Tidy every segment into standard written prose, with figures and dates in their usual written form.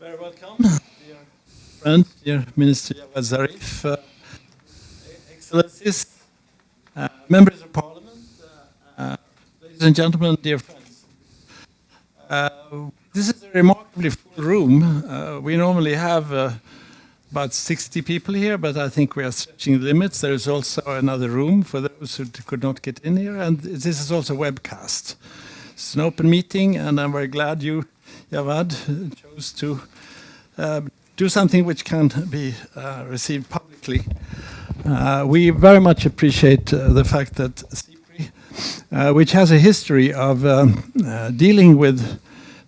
Very welcome, dear friend, dear Minister Javad Zarif, Excellencies, members of Parliament, ladies and gentlemen, dear friends. This is a remarkably full room. We normally have about 60 people here, but I think we are stretching the limits. There is also another room for those who could not get in here, and this is also webcast. It's an open meeting, and I'm very glad you, Javad, chose to do something which can be received publicly. We very much appreciate the fact that Jcpoa, which has a history of dealing with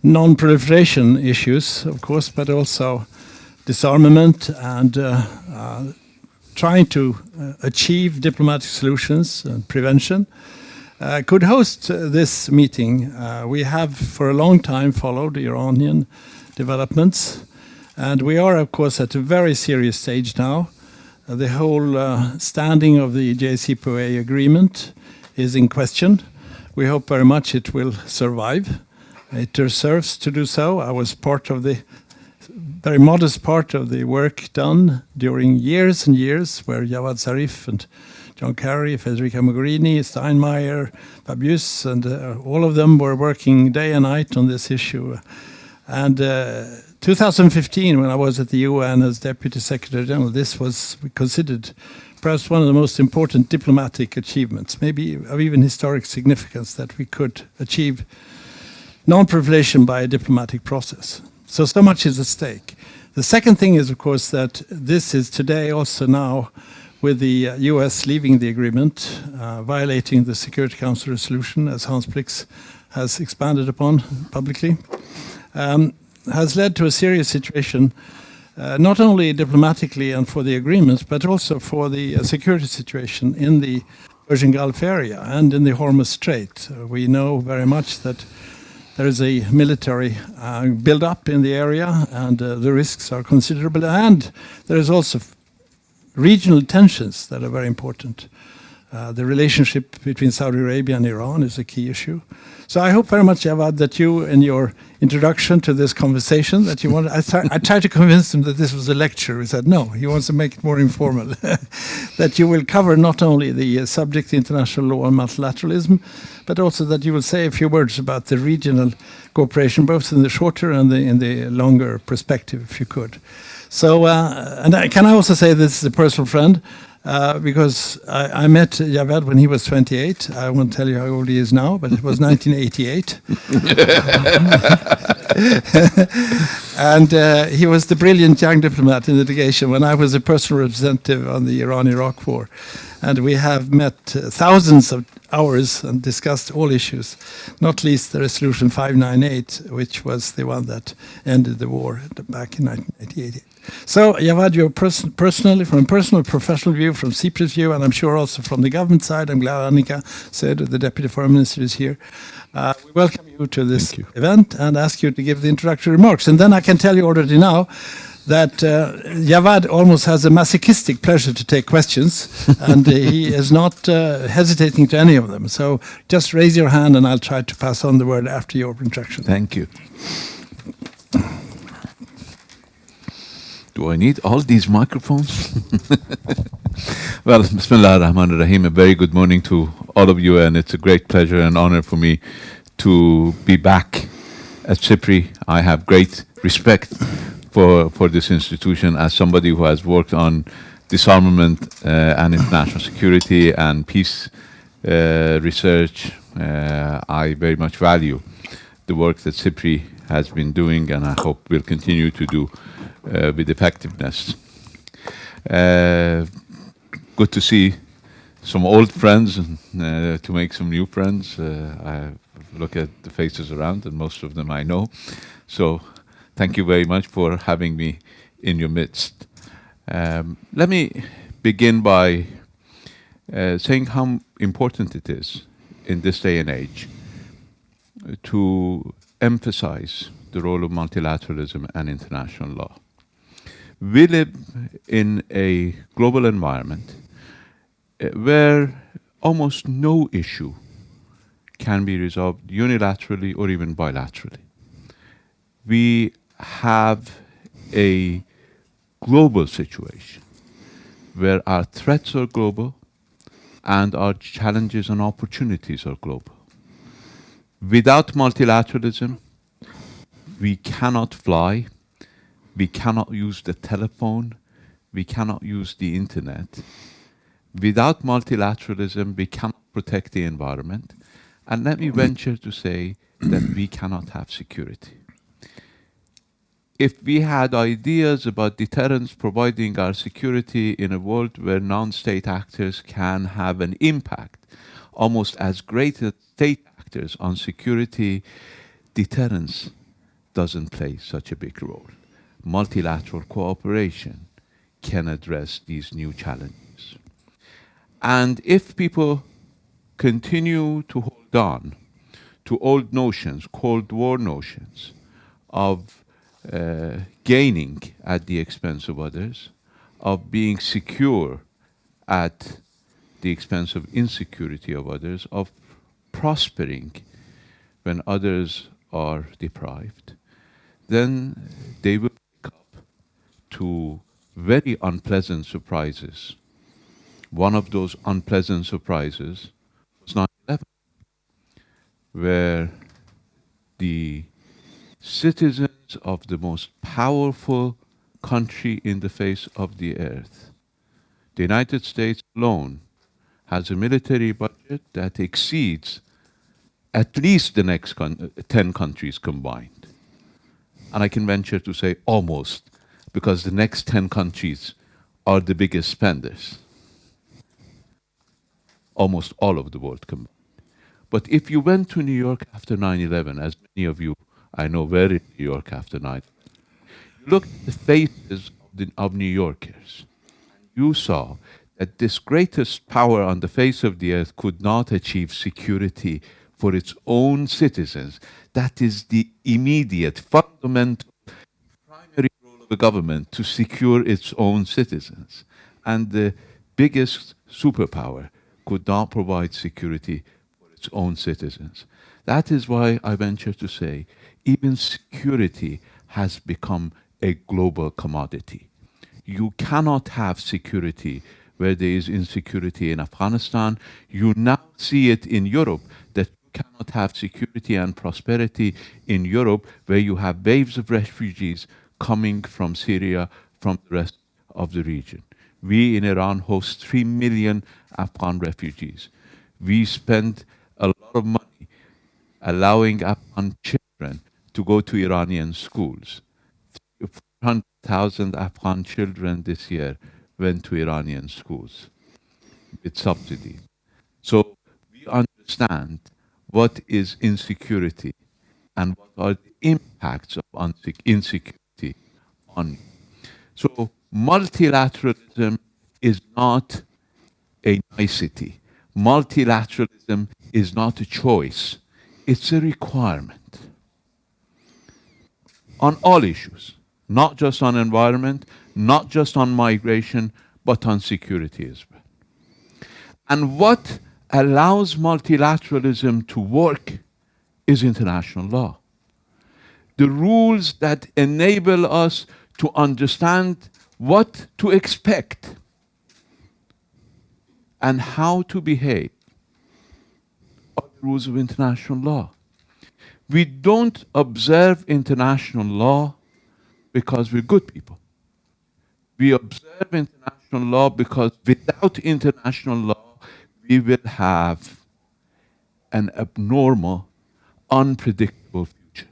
non-proliferation issues, of course, but also disarmament and trying to achieve diplomatic solutions and prevention, could host this meeting. We have for a long time followed Iranian developments, and we are, of course, at a very serious stage now. The whole standing of the Jcpoa agreement is in question. We hope very much it will survive. It deserves to do so. I was part of the very modest part of the work done during years and years, where Javad Zarif and John Kerry, Federica Mogherini, Steinmeier, Fabius, and all of them were working day and night on this issue. And 2015, when I was at the UN as Deputy Secretary General, this was considered perhaps one of the most important diplomatic achievements, maybe of even historic significance, that we could achieve non-proliferation by a diplomatic process. So much is at stake. The second thing is, of course, that this is today also now, with the US leaving the agreement, violating the Security Council resolution, as Hans Blix has expanded upon publicly, has led to a serious situation, not only diplomatically and for the agreements, but also for the security situation in the Persian Gulf area and in the Hormuz Strait. We know very much that there is a military build-up in the area, and the risks are considerable. And there is also regional tensions that are very important. The relationship between Saudi Arabia and Iran is a key issue. So I hope very much, Javad, that you, in your introduction to this conversation, that you want. I tried to convince him that this was a lecture. He said no. He wants to make it more informal. That you will cover not only the subject, international law and multilateralism, but also that you will say a few words about the regional cooperation, both in the shorter and in the longer perspective, if you could. So, can I also say this is a personal friend, because I met Javad when he was 28. I won't tell you how old he is now, but it was 1988. And he was the brilliant young diplomat in the delegation when I was a personal representative on the Iran-Iraq war. And we have met thousands of hours and discussed all issues, not least the resolution 598, which was the one that ended the war back in 1988. So, Javad, you're personally, from a personal, professional view, from Cyprus view, and I'm sure also from the government side, I'm glad Annika said the Deputy Foreign Minister is here. We welcome you to this event and ask you to give the introductory remarks. And then I can tell you already now that Javad almost has a masochistic pleasure to take questions, and he is not hesitating to any of them. So just raise your hand and I'll try to pass on the word after your introduction. Thank you. Do I need all these microphones? Well, Bismillah ar-Rahman ar-Rahim, a very good morning to all of you, and it's a great pleasure and honor for me to be back at Jcpoa. I have great respect for this institution as somebody who has worked on disarmament and international security and peace research. I very much value the work that Jcpoa has been doing, and I hope will continue to do with effectiveness. Good to see some old friends and to make some new friends. I look at the faces around, and most of them I know. So thank you very much for having me in your midst. Let me begin by saying how important it is in this day and age to emphasize the role of multilateralism and international law. We live in a global environment where almost no issue can be resolved unilaterally or even bilaterally. We have a global situation where our threats are global and our challenges and opportunities are global. Without multilateralism, we cannot fly, we cannot use the telephone, we cannot use the internet. Without multilateralism, we cannot protect the environment. And let me venture to say that we cannot have security. If we had ideas about deterrence providing our security in a world where non-state actors can have an impact almost as great as state actors on security, deterrence doesn't play such a big role. Multilateral cooperation can address these new challenges. And if people continue to hold on to old notions, Cold War notions, of gaining at the expense of others, of being secure at the expense of insecurity of others, of prospering when others are deprived, then they will wake up to very unpleasant surprises. One of those unpleasant surprises was 9/11, where the citizens of the most powerful country in the face of the earth, the United States alone, has a military budget that exceeds at least the next 10 countries combined. And I can venture to say almost, because the next 10 countries are the biggest spenders. Almost all of the world combined. But if you went to New York after 9/11, as many of you I know were in New York after 9/11, you looked at the faces of New Yorkers, you saw that this greatest power on the face of the earth could not achieve security for its own citizens. That is the immediate, fundamental, primary role of a government, to secure its own citizens. And the biggest superpower could not provide security for its own citizens. That is why I venture to say even security has become a global commodity. You cannot have security where there is insecurity in Afghanistan. You now see it in Europe, that you cannot have security and prosperity in Europe where you have waves of refugees coming from Syria, from the rest of the region. We in Iran host 3 million Afghan refugees. We spend a lot of money allowing Afghan children to go to Iranian schools. 400,000 Afghan children this year went to Iranian schools with subsidy. So we understand what is insecurity and what are the impacts of insecurity on you. So multilateralism is not a nicety. Multilateralism is not a choice. It's a requirement on all issues, not just on environment, not just on migration, but on security as well. And what allows multilateralism to work is international law. The rules that enable us to understand what to expect and how to behave are the rules of international law. We don't observe international law because we're good people. We observe international law because without international law, we will have an abnormal, unpredictable future.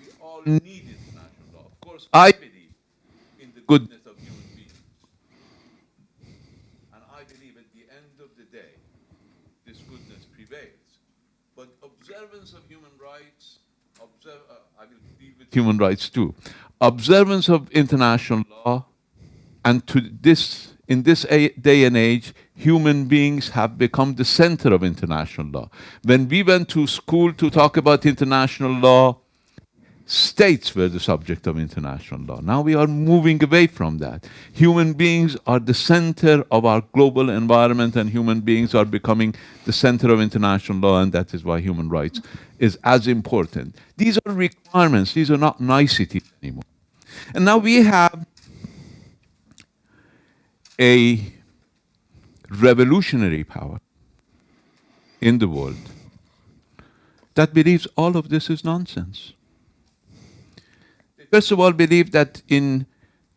We all need international law. Of course, I believe in the goodness of human beings. And I believe at the end of the day, this goodness prevails. But observance of human rights, I will deal with human rights too. Observance of international law, and in this day and age, human beings have become the center of international law. When we went to school to talk about international law, states were the subject of international law. Now we are moving away from that. Human beings are the center of our global environment, and human beings are becoming the center of international law, and that is why human rights is as important. These are requirements. These are not niceties anymore. And now we have a revolutionary power in the world that believes all of this is nonsense. First of all, believe that in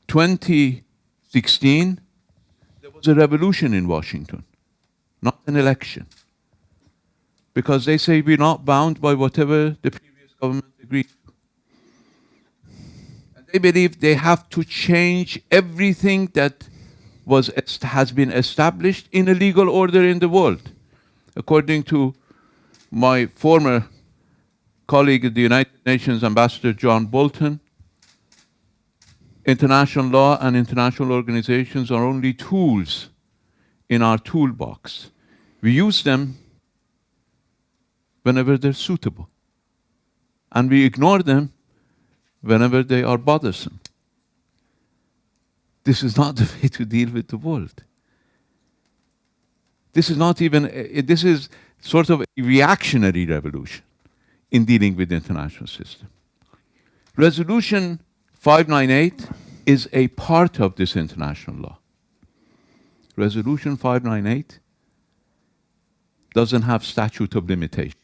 2016, there was a revolution in Washington, not an election. Because they say we're not bound by whatever the previous government agreed to. And they believe they have to change everything that has been established in a legal order in the world. According to my former colleague at the United Nations, Ambassador John Bolton, international law and international organizations are only tools in our toolbox. We use them whenever they're suitable, and we ignore them whenever they are bothersome. This is not the way to deal with the world. This is not even, this is sort of a reactionary revolution in dealing with the international system. Resolution 598 is a part of this international law. Resolution 598 doesn't have statute of limitation.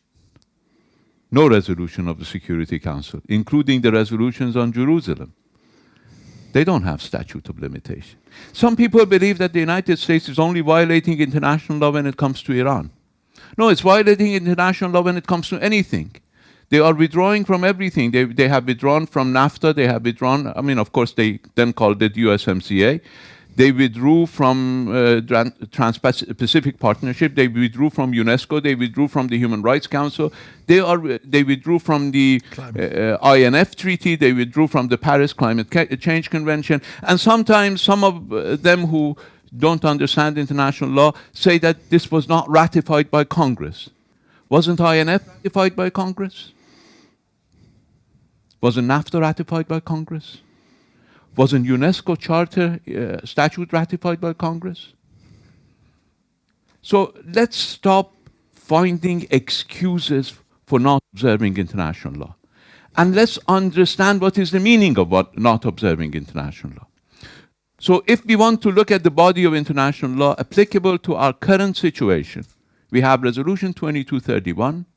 No resolution of the Security Council, including the resolutions on Jerusalem, they don't have statute of limitation. Some people believe that the United States is only violating international law when it comes to Iran. No, it's violating international law when it comes to anything. They are withdrawing from everything. They have withdrawn from NAFTA. They have withdrawn, I mean, of course, they then called it USMCA. They withdrew from Trans-Pacific Partnership. They withdrew from UNESCO. They withdrew from the Human Rights Council. They withdrew from the INF Treaty. They withdrew from the Paris Climate Change Convention. And sometimes some of them who don't understand international law say that this was not ratified by Congress. Wasn't INF ratified by Congress? Wasn't NAFTA ratified by Congress? Wasn't UNESCO Charter statute ratified by Congress? So let's stop finding excuses for not observing international law. And let's understand what is the meaning of what not observing international law. So if we want to look at the body of international law applicable to our current situation, we have Resolution 2231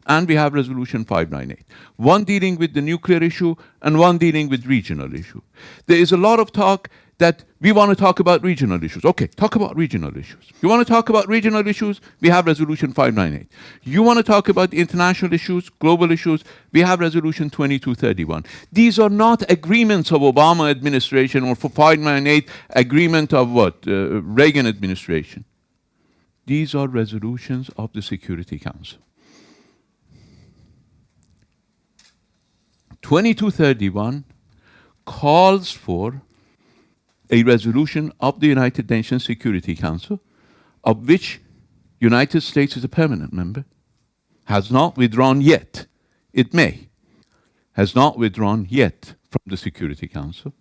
and we have Resolution 598. One dealing with the nuclear issue and one dealing with regional issue. There is a lot of talk that we want to talk about regional issues. Okay, talk about regional issues. You want to talk about regional issues? We have Resolution 598. You want to talk about international issues, global issues? We have Resolution 2231. These are not agreements of Obama administration or for 598 agreement of what? Reagan administration. These are resolutions of the Security Council. 2231 calls for a resolution of the United Nations Security Council, of which United States is a permanent member, has not withdrawn yet. It may. Has not withdrawn yet from the Security Council.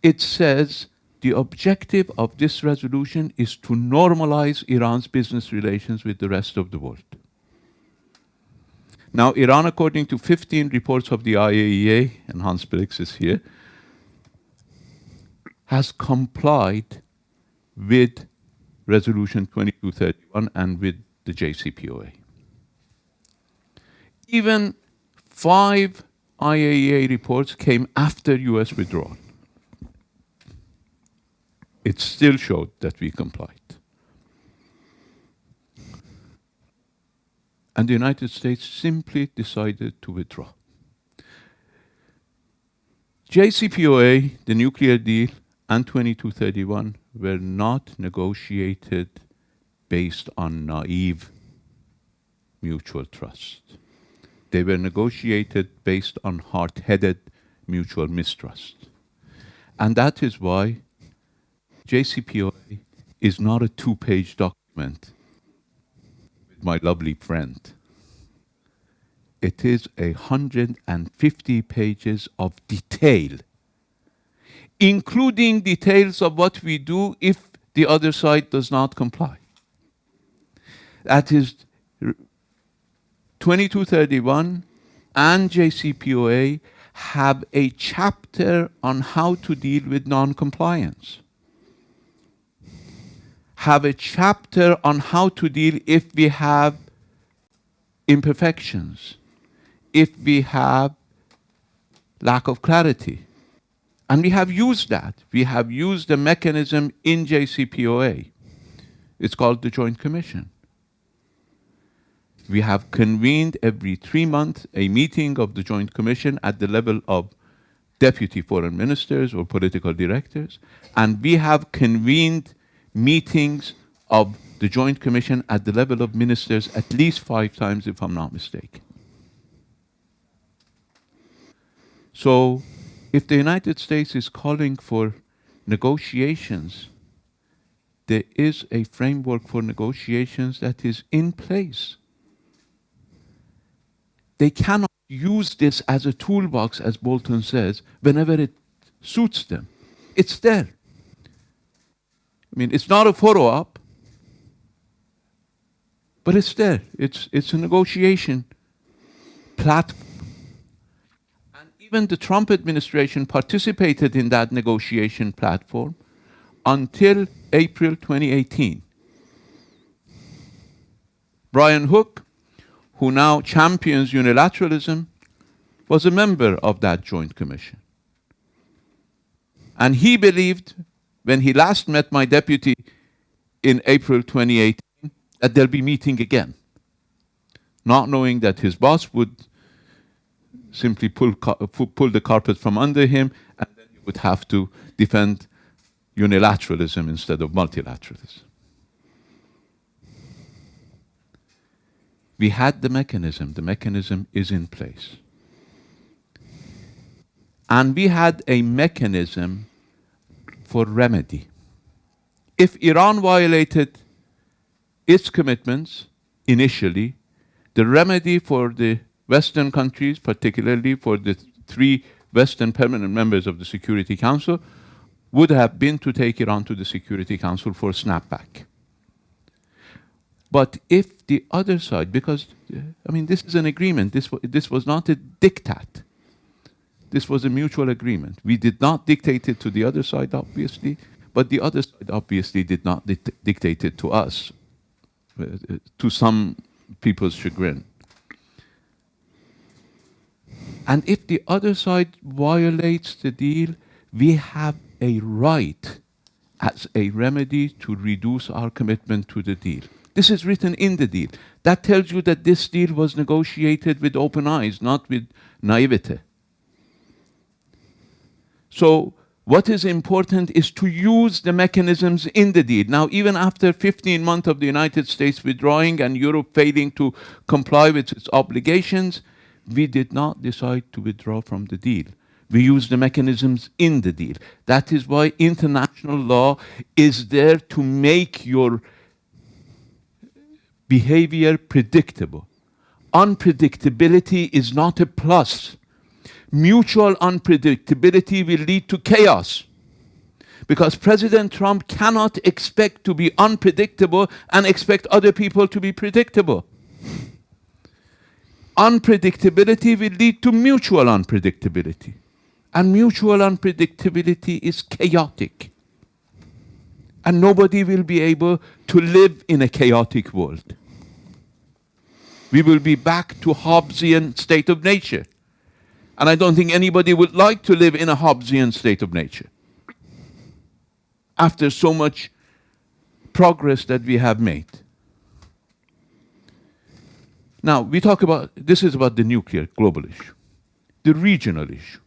It says the objective of this resolution is to normalize Iran's business relations with the rest of the world. Now, Iran, according to 15 reports of the IAEA, and Hans Felix is here, has complied with Resolution 2231 and with the Jcpoa. Even 5 IAEA reports came after US withdrawal. It still showed that we complied. And the United States simply decided to withdraw. Jcpoa, the nuclear deal, and 2231 were not negotiated based on naive mutual trust. They were negotiated based on hard-headed mutual mistrust. And that is why Jcpoa is not a 2-page document with my lovely friend. it is 150 pages of detail, including details of what we do if the other side does not comply. That is 2231 and Jcpoa have a chapter on how to deal with non-compliance, have a chapter on how to deal if we have imperfections, if we have lack of clarity. And we have used that. We have used the mechanism in Jcpoa. It's called the Joint Commission. We have convened every 3 months a meeting of the Joint Commission at the level of deputy foreign ministers or political directors, and we have convened meetings of the Joint Commission at the level of ministers at least 5 times, if I'm not mistaken. So, if the United States is calling for negotiations, there is a framework for negotiations that is in place. They cannot use this as a toolbox, as Bolton says, whenever it suits them. It's there. I mean, it's not a photo op, but it's there. It's a negotiation platform. And even the Trump administration participated in that negotiation platform until April 2018. Brian Hook, who now champions unilateralism, was a member of that Joint Commission. And he believed, when he last met my deputy in April 2018, that they'll be meeting again, not knowing that his boss would simply pull the carpet from under him, and then he would have to defend unilateralism instead of multilateralism. We had the mechanism is in place. And we had a mechanism for remedy. If Iran violated its commitments initially, the remedy for the Western countries, particularly for the 3 Western permanent members of the Security Council, would have been to take Iran to the Security Council for snapback. But if the other side, because, I mean, this is an agreement, this was not a diktat. This was a mutual agreement. We did not dictate it to the other side, obviously, but the other side obviously did not dictate it to us, to some people's chagrin. And if the other side violates the deal, we have a right as a remedy to reduce our commitment to the deal. This is written in the deal. That tells you that this deal was negotiated with open eyes, not with naivete. So what is important is to use the mechanisms in the deal. Now, even after 15 months of the United States withdrawing and Europe failing to comply with its obligations, we did not decide to withdraw from the deal. We use the mechanisms in the deal. That is why international law is there to make your behavior predictable. Unpredictability is not a plus. Mutual unpredictability will lead to chaos, because President Trump cannot expect to be unpredictable and expect other people to be predictable. Unpredictability will lead to mutual unpredictability, and mutual unpredictability is chaotic. And nobody will be able to live in a chaotic world. We will be back to Hobbesian state of nature. And I don't think anybody would like to live in a Hobbesian state of nature after so much progress that we have made. Now, we talk about, this is about the nuclear global issue, the regional issue.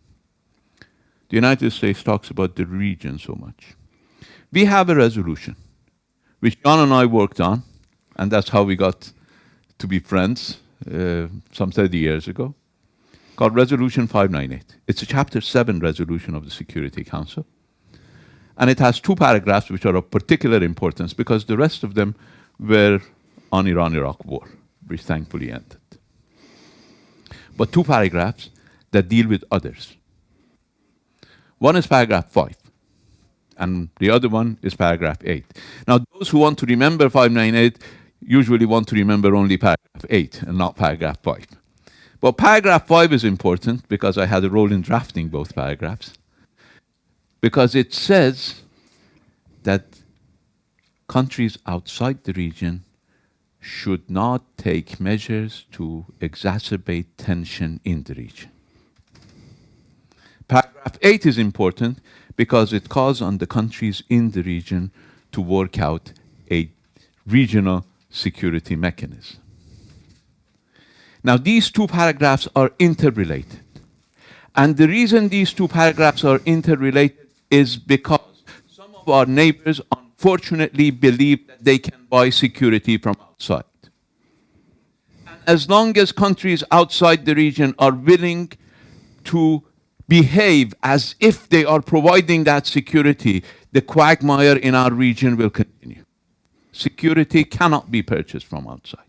The United States talks about the region so much. We have a resolution, which John and I worked on, and that's how we got to be friends some 30 years ago, called Resolution 598. It's a Chapter 7 resolution of the Security Council. And it has 2 paragraphs which are of particular importance, because the rest of them were on Iran-Iraq war, which thankfully ended. but 2 paragraphs that deal with others. One is paragraph 5, and the other one is paragraph 8. Now, those who want to remember 598 usually want to remember only paragraph 8 and not paragraph 5. But paragraph 5 is important because I had a role in drafting both paragraphs, because it says that countries outside the region should not take measures to exacerbate tension in the region. Paragraph 8 is important because it calls on the countries in the region to work out a regional security mechanism. Now, these 2 paragraphs are interrelated. And the reason these 2 paragraphs are interrelated is because some of our neighbors unfortunately believe that they can buy security from outside. And as long as countries outside the region are willing to behave as if they are providing that security, the quagmire in our region will continue. Security cannot be purchased from outside.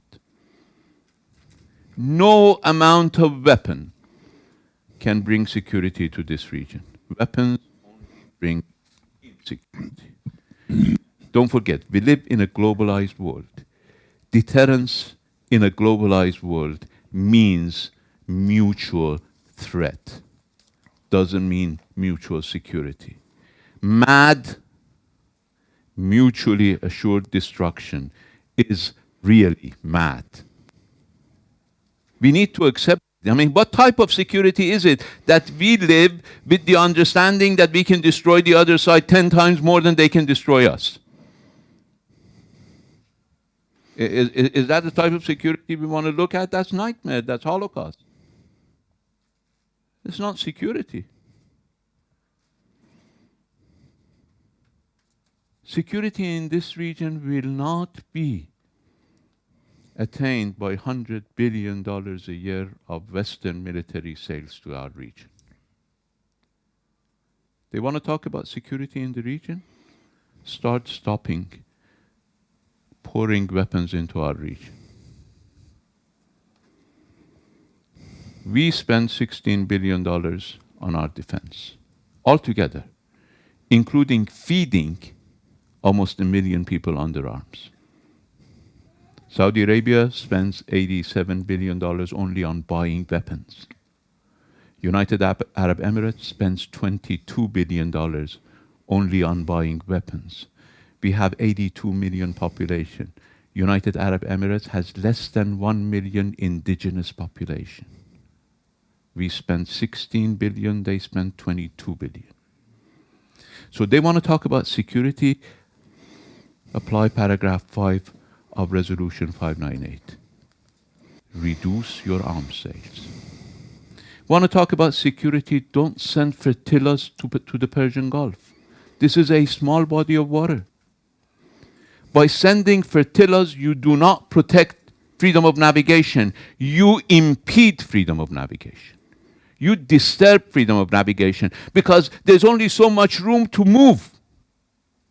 No amount of weapon can bring security to this region. Weapons only bring insecurity. Don't forget, we live in a globalized world. Deterrence in a globalized world means mutual threat. Doesn't mean mutual security. Mad, mutually assured destruction is really mad. We need to accept. I mean, what type of security is it that we live with the understanding that we can destroy the other side 10 times more than they can destroy us? Is that the type of security we want to look at? That's nightmare. That's Holocaust. It's not security. Security in this region will not be attained by $100 billion a year of Western military sales to our region. They want to talk about security in the region? Start stopping pouring weapons into our region. We spend $16 billion on our defense, altogether, including feeding almost 1 million people under arms. Saudi Arabia spends $87 billion only on buying weapons. United Arab Emirates spends $22 billion only on buying weapons. We have 82 million population. United Arab Emirates has less than 1 million indigenous population. We spend 16 billion, they spend 22 billion. So they want to talk about security, apply paragraph 5 of Resolution 598. Reduce your arms sales. Want to talk about security, don't send flotillas to the Persian Gulf. This is a small body of water. By sending flotillas, you do not protect freedom of navigation. You impede freedom of navigation. You disturb freedom of navigation because there's only so much room to move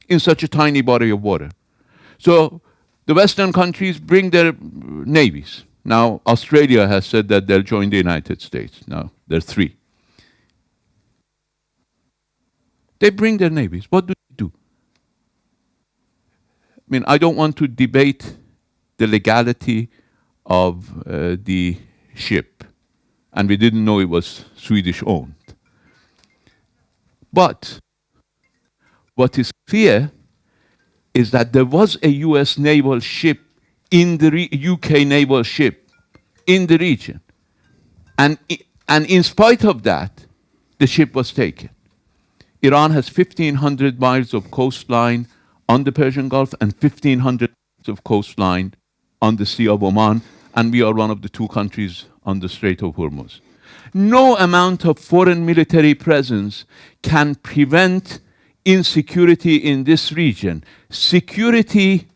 in such a tiny body of water. So the Western countries bring their navies. Now, Australia has said that they'll join the United States. Now, there are 3. They bring their navies. What do they do? I mean, I don't want to debate the legality of the ship. And we didn't know it was Swedish-owned. But what is clear is that there was a US naval ship in the UK naval ship in the region. And in spite of that, the ship was taken. Iran has 1,500 miles of coastline on the Persian Gulf and 1,500 miles of coastline on the Sea of Oman, and we are one of the 2 countries on the Strait of Hormuz. No amount of foreign military presence can prevent insecurity in this region. Security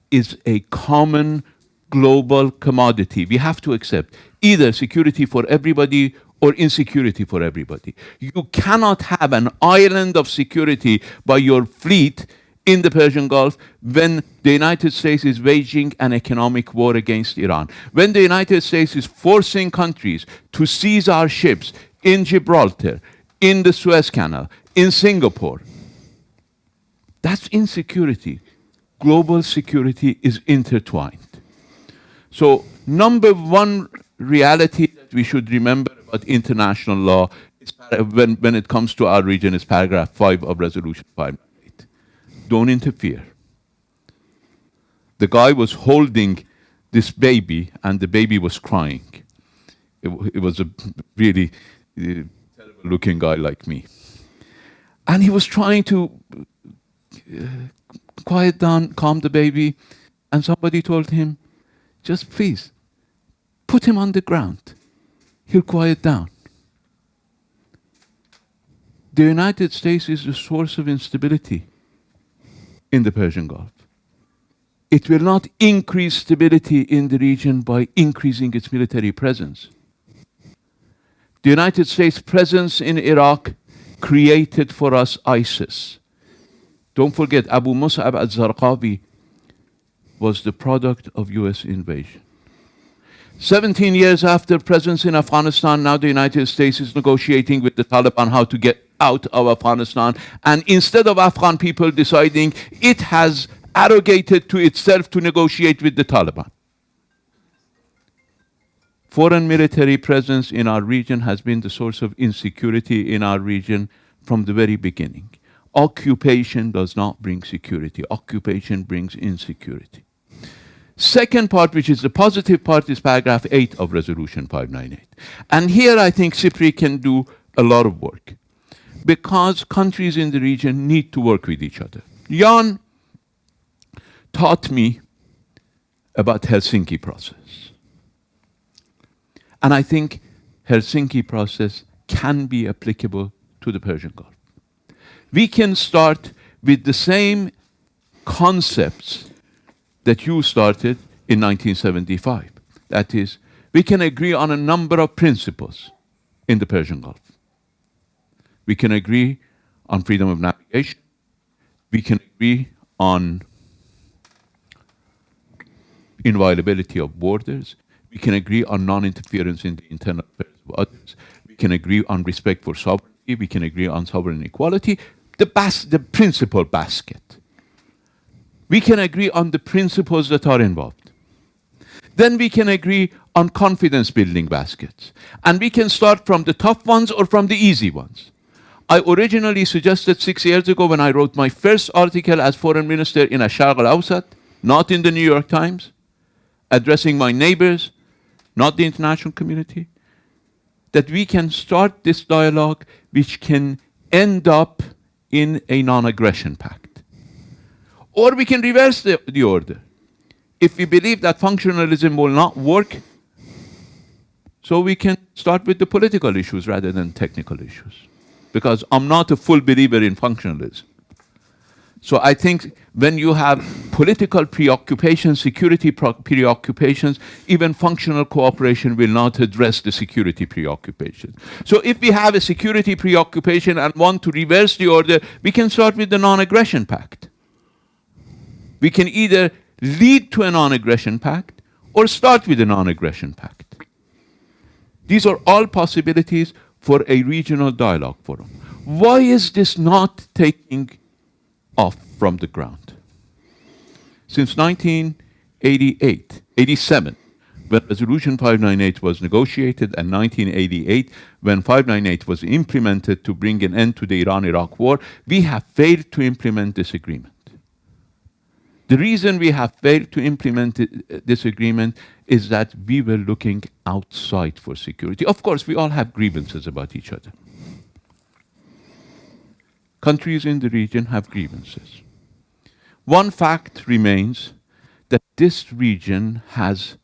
is a common global commodity. We have to accept either security for everybody or insecurity for everybody. You cannot have an island of security by your fleet in the Persian Gulf when the United States is waging an economic war against Iran, when the United States is forcing countries to seize our ships in Gibraltar, in the Suez Canal, in Singapore. That's insecurity. Global security is intertwined. So, number one reality that we should remember about international law is when it comes to our region is paragraph 5 of Resolution 598. Don't interfere. The guy was holding this baby, and the baby was crying. It was a really terrible-looking guy like me. And he was trying to quiet down, calm the baby, and somebody told him, just please, put him on the ground. He'll quiet down. The United States is the source of instability in the Persian Gulf. It will not increase stability in the region by increasing its military presence. The United States' presence in Iraq created for us ISIS. Don't forget, Abu Mus'ab al-Zarqawi was the product of US invasion. 17 years after presence in Afghanistan, now the United States is negotiating with the Taliban how to get out of Afghanistan. And instead of Afghan people deciding, it has arrogated to itself to negotiate with the Taliban. Foreign military presence in our region has been the source of insecurity in our region from the very beginning. Occupation does not bring security. Occupation brings insecurity. Second part, which is the positive part, is paragraph 8 of Resolution 598. And here I think CIPRI can do a lot of work, because countries in the region need to work with each other. Jan taught me about Helsinki process. And I think Helsinki process can be applicable to the Persian Gulf. We can start with the same concepts that you started in 1975. That is, we can agree on a number of principles in the Persian Gulf. We can agree on freedom of navigation. We can agree on inviolability of borders. We can agree on non-interference in the internal affairs of others. We can agree on respect for sovereignty. We can agree on sovereign equality. The principle basket. We can agree on the principles that are involved. Then we can agree on confidence-building baskets. And we can start from the tough ones or from the easy ones. I originally suggested 6 years ago when I wrote my first article as foreign minister in Ash-Sharq al-Awsat, not in the New York Times, addressing my neighbors, not the international community, that we can start this dialogue which can end up in a non-aggression pact. Or we can reverse the order. If we believe that functionalism will not work, so we can start with the political issues rather than technical issues. Because I'm not a full believer in functionalism. So I think when you have political preoccupations, security preoccupations, even functional cooperation will not address the security preoccupations. So if we have a security preoccupation and want to reverse the order, we can start with the non-aggression pact. We can either lead to a non-aggression pact or start with a non-aggression pact. These are all possibilities for a regional dialogue forum. Why is this not taking off from the ground? Since 1987, when Resolution 598 was negotiated, and 1988, when 598 was implemented to bring an end to the Iran-Iraq war, we have failed to implement this agreement. The reason we have failed to implement this agreement is that we were looking outside for security. Of course, we all have grievances about each other. Countries in the region have grievances. One fact remains that this region has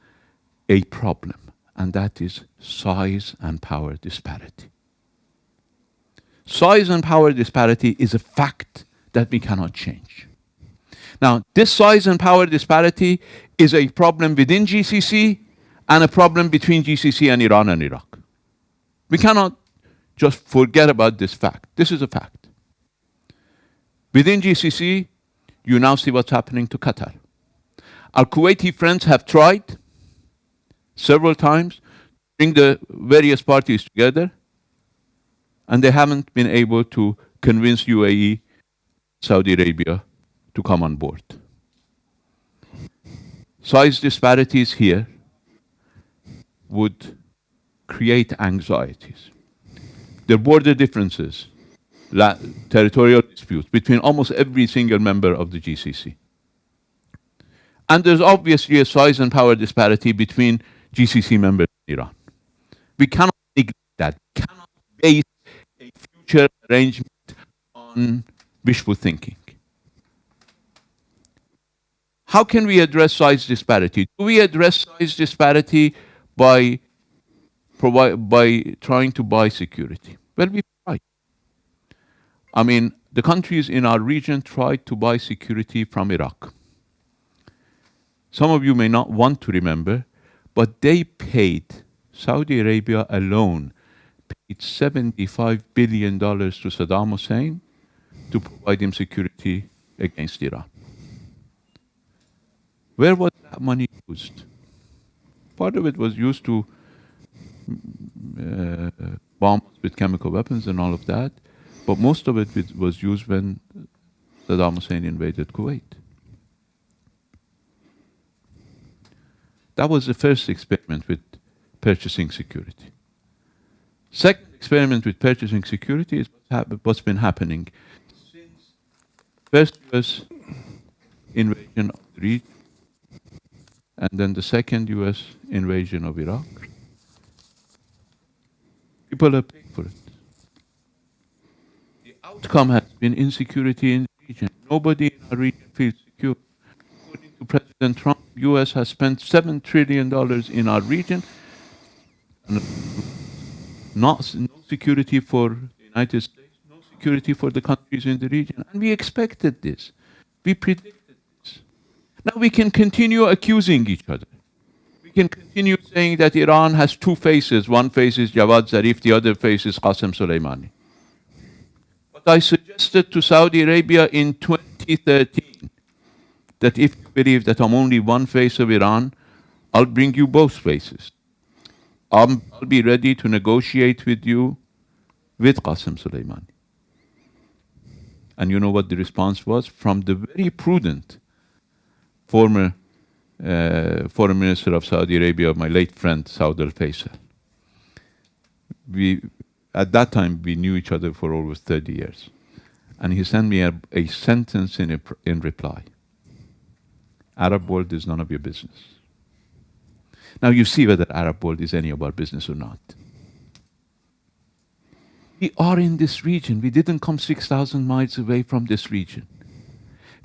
a problem, and that is size and power disparity. Size and power disparity is a fact that we cannot change. Now, this size and power disparity is a problem within GCC and a problem between GCC and Iran and Iraq. We cannot just forget about this fact. This is a fact. Within GCC, You now see what's happening to Qatar. Our Kuwaiti friends have tried several times to bring the various parties together, and they haven't been able to convince UAE, Saudi Arabia to come on board. Size disparities here would create anxieties. There are border differences, territorial disputes between almost every single member of the GCC. And there's obviously a size and power disparity between GCC members and Iran. We cannot neglect that. We cannot base a future arrangement on wishful thinking. How can we address size disparity? Do we address size disparity by trying to buy security? Well, we tried. I mean, the countries in our region tried to buy security from Iraq. Some of you may not want to remember, but they paid, Saudi Arabia alone, paid $75 billion to Saddam Hussein to provide him security against Iran. Where was that money used? Part of it was used to bomb us with chemical weapons and all of that, but most of it was used when Saddam Hussein invaded Kuwait. That was the first experiment with purchasing security. Second experiment with purchasing security is what's been happening since first US invasion of the region, and then the second US invasion of Iraq. People are paying for it. The outcome has been insecurity in the region. Nobody in our region feels secure. According to President Trump, US has spent $7 trillion in our region. No security for the United States, no security for the countries in the region. And we expected this. We predicted this. Now we can continue accusing each other. We can continue saying that Iran has two faces. One face is Javad Zarif, the other face is Qasem Soleimani. But I suggested to Saudi Arabia in 2013 that if you believe that I'm only one face of Iran, I'll bring you both faces. I'll be ready to negotiate with you with Qasem Soleimani. And you know what the response was? From the very prudent former Foreign Minister of Saudi Arabia, my late friend, Saud al-Faisal. At that time, we knew each other for over 30 years. And he sent me a sentence in reply. Arab world is none of your business. Now you see whether Arab world is any of our business or not. We are in this region. We didn't come 6,000 miles away from this region.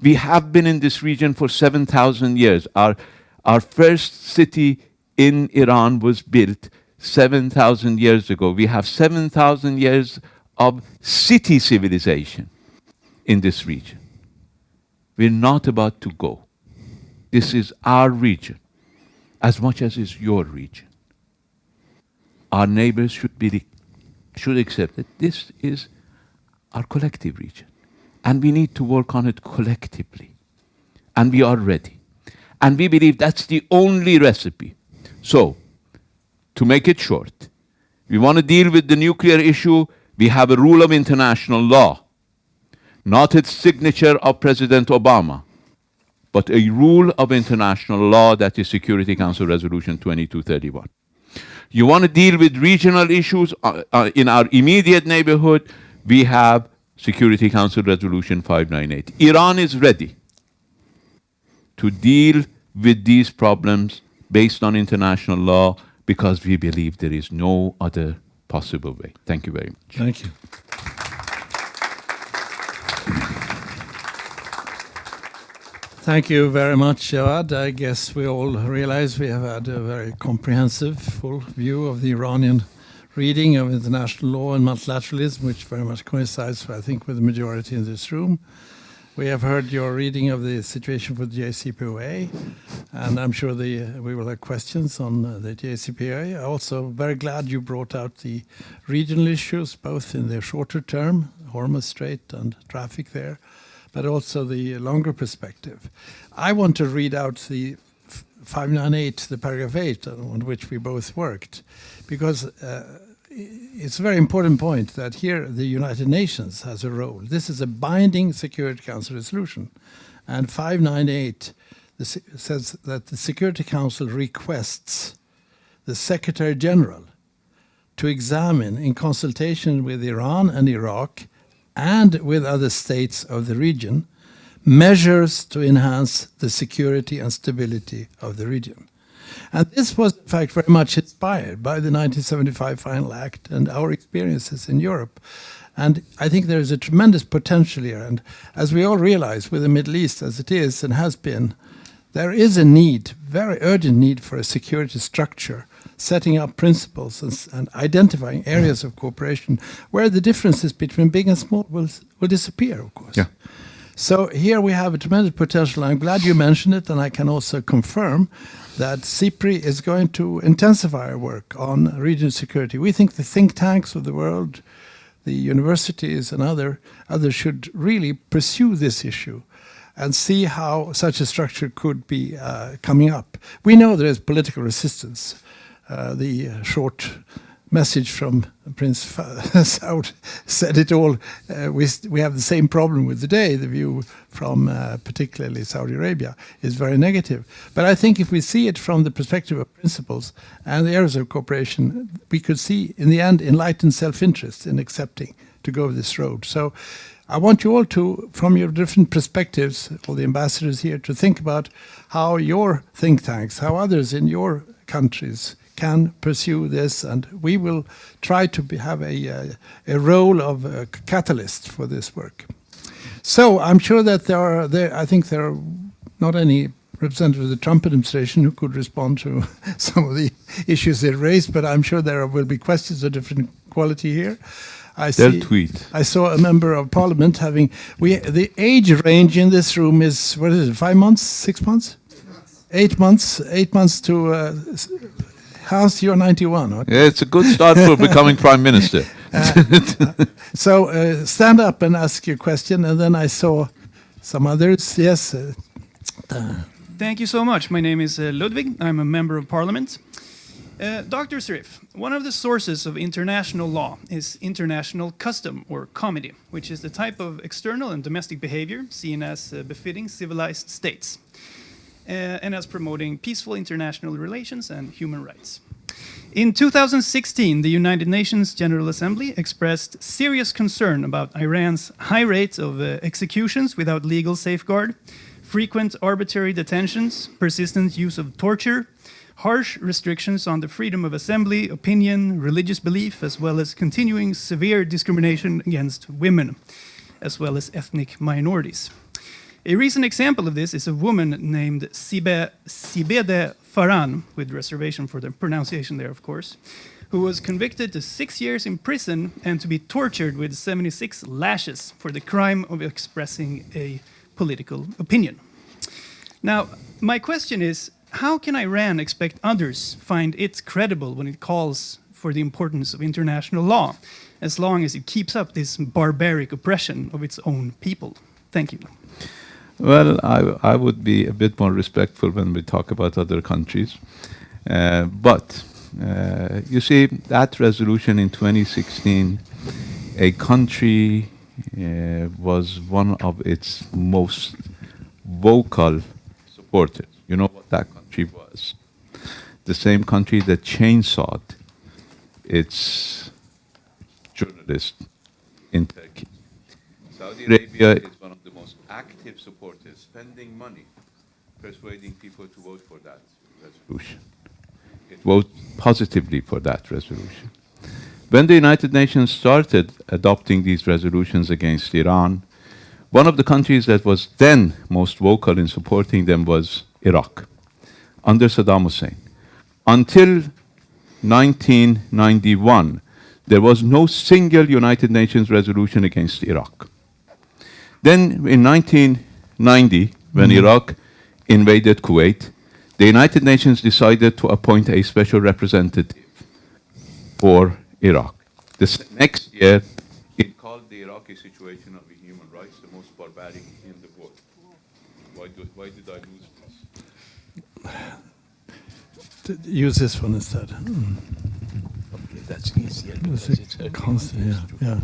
We have been in this region for 7,000 years. Our first city in Iran was built 7,000 years ago. We have 7,000 years of city civilization in this region. We're not about to go. This is our region, as much as it's your region. Our neighbors should accept that this is our collective region. And we need to work on it collectively. And we are ready. And we believe that's the only recipe. So, to make it short, we want to deal with the nuclear issue. We have a rule of international law, not its signature of President Obama, but a rule of international law that is Security Council Resolution 2231. You want to deal with regional issues in our immediate neighborhood, we have Security Council Resolution 598. Iran is ready to deal with these problems based on international law because we believe there is no other possible way. Thank you very much. Thank you. Thank you very much, Jawad. I guess we all realize we have had a very comprehensive, full view of the Iranian reading of international law and multilateralism, which very much coincides, I think, with the majority in this room. We have heard your reading of the situation for the Jcpoa, and I'm sure we will have questions on the Jcpoa. Also, very glad you brought out the regional issues, both in the shorter term, Hormuz Strait and traffic there, but also the longer perspective. I want to read out the 598, the paragraph 8, on which we both worked, because it's a very important point that here the United Nations has a role. This is a binding Security Council resolution. And 598 says that the Security Council requests the Secretary General to examine, in consultation with Iran and Iraq and with other states of the region, measures to enhance the security and stability of the region. And this was, in fact, very much inspired by the 1975 Final Act and our experiences in Europe. And I think there is a tremendous potential here. And as we all realize, with the Middle East as it is and has been, there is a need, very urgent need, for a security structure, setting up principles and identifying areas of cooperation where the differences between big and small will disappear, of course. Yeah. So here we have a tremendous potential. I'm glad you mentioned it, and I can also confirm that CIPRI is going to intensify our work on regional security. We think the think tanks of the world, the universities and others should really pursue this issue and see how such a structure could be coming up. We know there is political resistance. The short message from Prince Saud said it all. We have the same problem with today. The view from particularly Saudi Arabia is very negative. But I think if we see it from the perspective of principles and the areas of cooperation, we could see in the end enlightened self-interest in accepting to go this road. So I want you all to, from your different perspectives, all the ambassadors here, to think about how your think tanks, how others in your countries can pursue this, and we will try to have a role of a catalyst for this work. So I'm sure that I think there are not any representative of the Trump administration who could respond to some of the issues they raised, but I'm sure there will be questions of different quality here. They'll tweet. I saw a member of parliament having, the age range in this room is, what is it, 5 months, 6 months? 8 months. 8 months to, Hans, you're 91. Right? Yeah, it's a good start for becoming Prime Minister. So stand up and ask your question, and then I saw some others. Yes. Thank you so much. My name is Ludwig. I'm a member of parliament. Dr. Sirif, one of the sources of international law is international custom or comity, which is the type of external and domestic behavior seen as befitting civilized states and as promoting peaceful international relations and human rights. In 2016, the United Nations General Assembly expressed serious concern about Iran's high rate of executions without legal safeguard, frequent arbitrary detentions, persistent use of torture, harsh restrictions on the freedom of assembly, opinion, religious belief, as well as continuing severe discrimination against women, as well as ethnic minorities. A recent example of this is a woman named Sibede Farhan, with reservation for the pronunciation there, of course, who was convicted to 6 years in prison and to be tortured with 76 lashes for the crime of expressing a political opinion. Now, my question is, how can Iran expect others find it credible when it calls for the importance of international law, as long as it keeps up this barbaric oppression of its own people? Thank you. Well, I would be a bit more respectful when we talk about other countries. But you see, that resolution in 2016, a country was one of its most vocal supporters. You know what that country was? The same country that chainsawed its journalist in Turkey. Saudi Arabia is one of the most active supporters, spending money, persuading people to vote for that resolution. It voted positively for that resolution. When the United Nations started adopting these resolutions against Iran, one of the countries that was then most vocal in supporting them was Iraq, under Saddam Hussein. Until 1991, there was no single United Nations resolution against Iraq. Then in 1990, when Iraq invaded Kuwait, the United Nations decided to appoint a special representative for Iraq. This next year, It called the Iraqi situation of the human rights the most barbaric in the world. Why did I lose this? Use this one instead. Okay, that's easier because it's a Constant, yeah.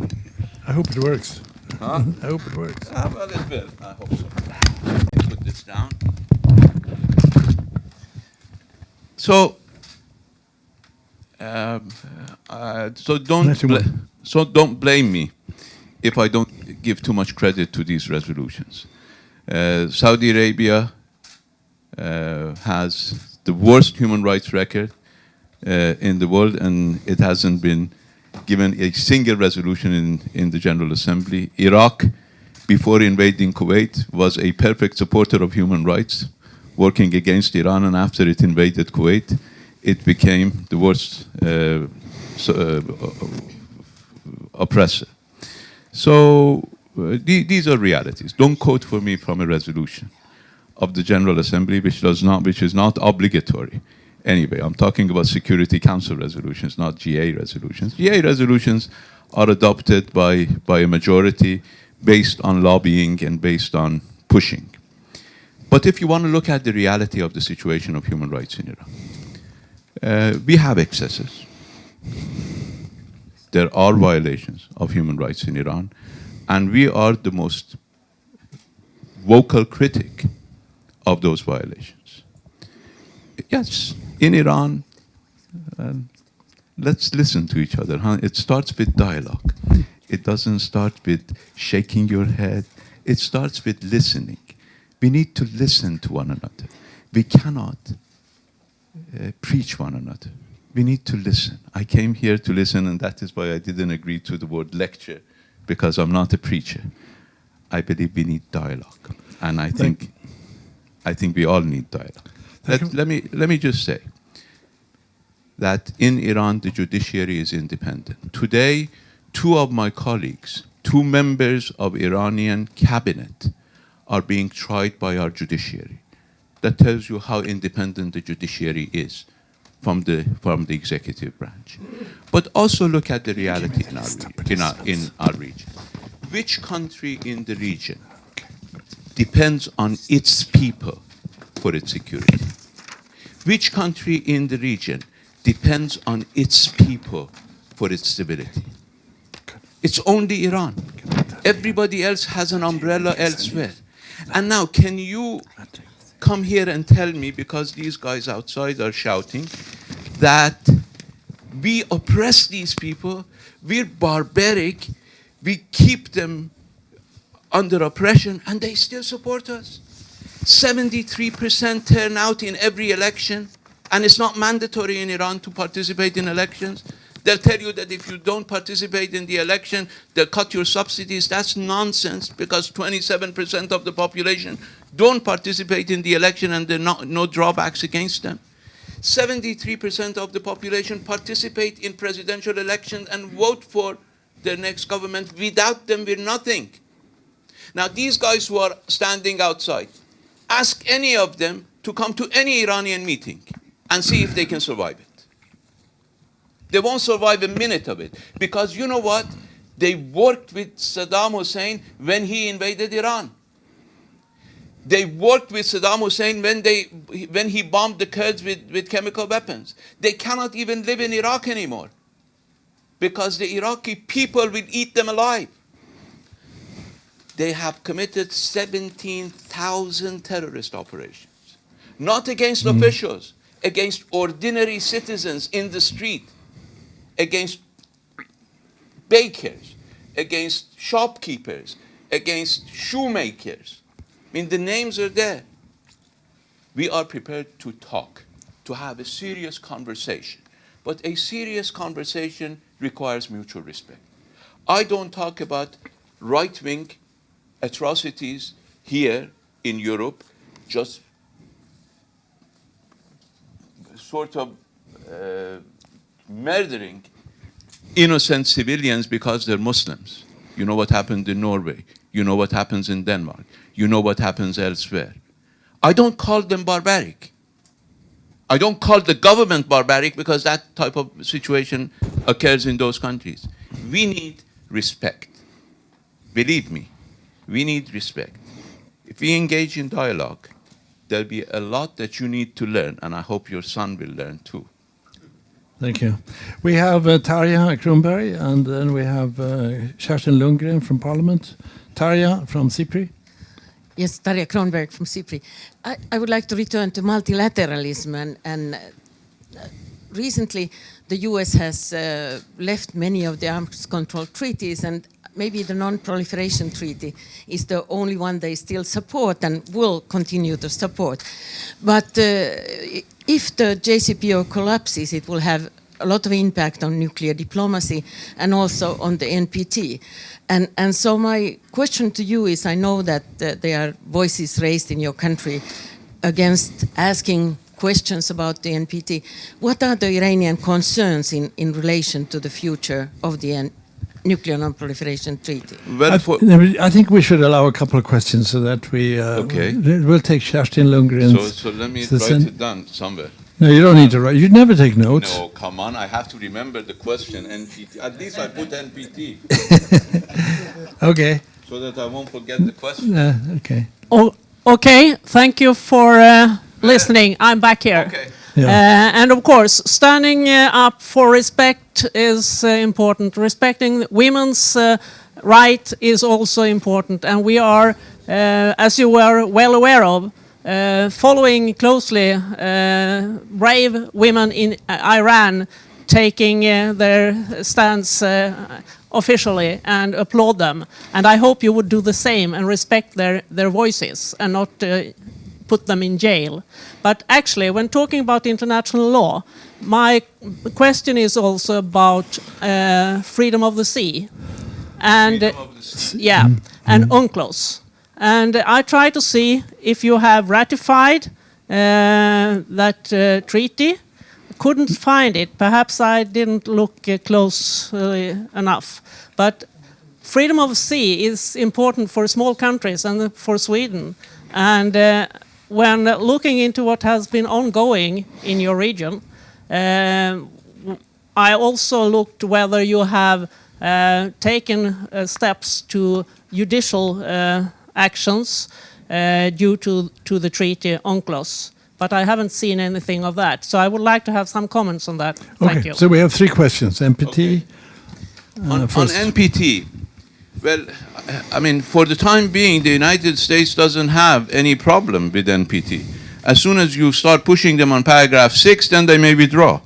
I hope it works. Huh? I hope it works. Well, it will. I hope so. Let me put this down. So, don't blame me if I don't give too much credit to these resolutions. Saudi Arabia has the worst human rights record in the world, and it hasn't been given a single resolution in the General Assembly. Iraq, before invading Kuwait, was a perfect supporter of human rights, working against Iran, and after it invaded Kuwait, it became the worst oppressor. So these are realities. Don't quote for me from a resolution of the General Assembly, which is not obligatory. Anyway, I'm talking about Security Council resolutions, not GA resolutions. GA resolutions are adopted by a majority based on lobbying and based on pushing. But if you want to look at the reality of the situation of human rights in Iran, we have excesses. There are violations of human rights in Iran, and we are the most vocal critic of those violations. Yes, in Iran, let's listen to each other. Huh? It starts with dialogue. It doesn't start with shaking your head. It starts with listening. We need to listen to one another. We cannot preach one another. We need to listen. I came here to listen, and that is why I didn't agree to the word lecture, because I'm not a preacher. I believe we need dialogue, and I think we all need dialogue. Let me just say that in Iran, the judiciary is independent. Today, two of my colleagues, two members of Iranian cabinet, are being tried by our judiciary. That tells you how independent the judiciary is from the executive branch. But also look at the reality in our region. Which country in the region depends on its people for its security? Which country in the region depends on its people for its stability? It's only Iran. Everybody else has an umbrella elsewhere. And now, can you come here and tell me, because these guys outside are shouting, that we oppress these people, we're barbaric, we keep them under oppression, and they still support us? 73% turnout in every election, and it's not mandatory in Iran to participate in elections. They'll tell you that if you don't participate in the election, they'll cut your subsidies. That's nonsense, because 27% of the population don't participate in the election, and there are no drawbacks against them. 73% of the population participate in presidential elections and vote for their next government. Without them, we're nothing. Now, these guys who are standing outside, ask any of them to come to any Iranian meeting and see if they can survive it. They won't survive a minute of it, because you know what? They worked with Saddam Hussein when he invaded Iran. They worked with Saddam Hussein when he bombed the Kurds with chemical weapons. They cannot even live in Iraq anymore, because the Iraqi people will eat them alive. They have committed 17,000 terrorist operations, not against officials, against ordinary citizens in the street, against bakers, against shopkeepers, against shoemakers. I mean, the names are there. We are prepared to talk, to have a serious conversation. But a serious conversation requires mutual respect. I don't talk about right-wing atrocities here in Europe, just sort of murdering innocent civilians because they're Muslims. You know what happened in Norway. You know what happens in Denmark. You know what happens elsewhere. I don't call them barbaric. I don't call the government barbaric, because that type of situation occurs in those countries. We need respect. Believe me, we need respect. If we engage in dialogue, there'll be a lot that you need to learn, and I hope your son will learn too. Thank you. We have Tarja Kronberg, and then we have Kerstin Lundgren from Parliament. Tarja from CIPRI. Yes, Tarja Kronberg from CIPRI. I would like to return to multilateralism, and recently the US has left many of the arms control treaties, and maybe the non-proliferation treaty is the only one they still support and will continue to support. But if the Jcpoa collapses, it will have a lot of impact on nuclear diplomacy and also on the NPT. And so my question to you is, I know that there are voices raised in your country against asking questions about the NPT. What are the Iranian concerns in relation to the future of the Nuclear Non-Proliferation Treaty? Well, I think we should allow a couple of questions so that we... Okay. We'll take Kerstin Lundgren. So let me write it down somewhere. No, you don't need to write. You never take notes. No, come on, I have to remember the question, NPT. At least I put NPT. Okay. So that I won't forget the question. Okay. Oh, okay, thank you for listening. I'm back here. Okay. Yeah. And of course, standing up for respect is important. Respecting women's right is also important. And we are, as you were well aware of, following closely brave women in Iran taking their stance officially, and applaud them. And I hope you would do the same and respect their voices and not put them in jail. But actually, when talking about international law, my question is also about freedom of the sea. And yeah, and UNCLOS. And I try to see if you have ratified that treaty. Couldn't find it. Perhaps I didn't look closely enough. But freedom of sea is important for small countries and for Sweden. And when looking into what has been ongoing in your region, I also looked whether you have taken steps to judicial actions due to the treaty UNCLOS. But I haven't seen anything of that. So I would like to have some comments on that. Thank you. So we have three questions. NPT. Okay. On NPT, well, I mean, for the time being, the United States doesn't have any problem with NPT. As soon as you start pushing them on paragraph 6, then they may withdraw.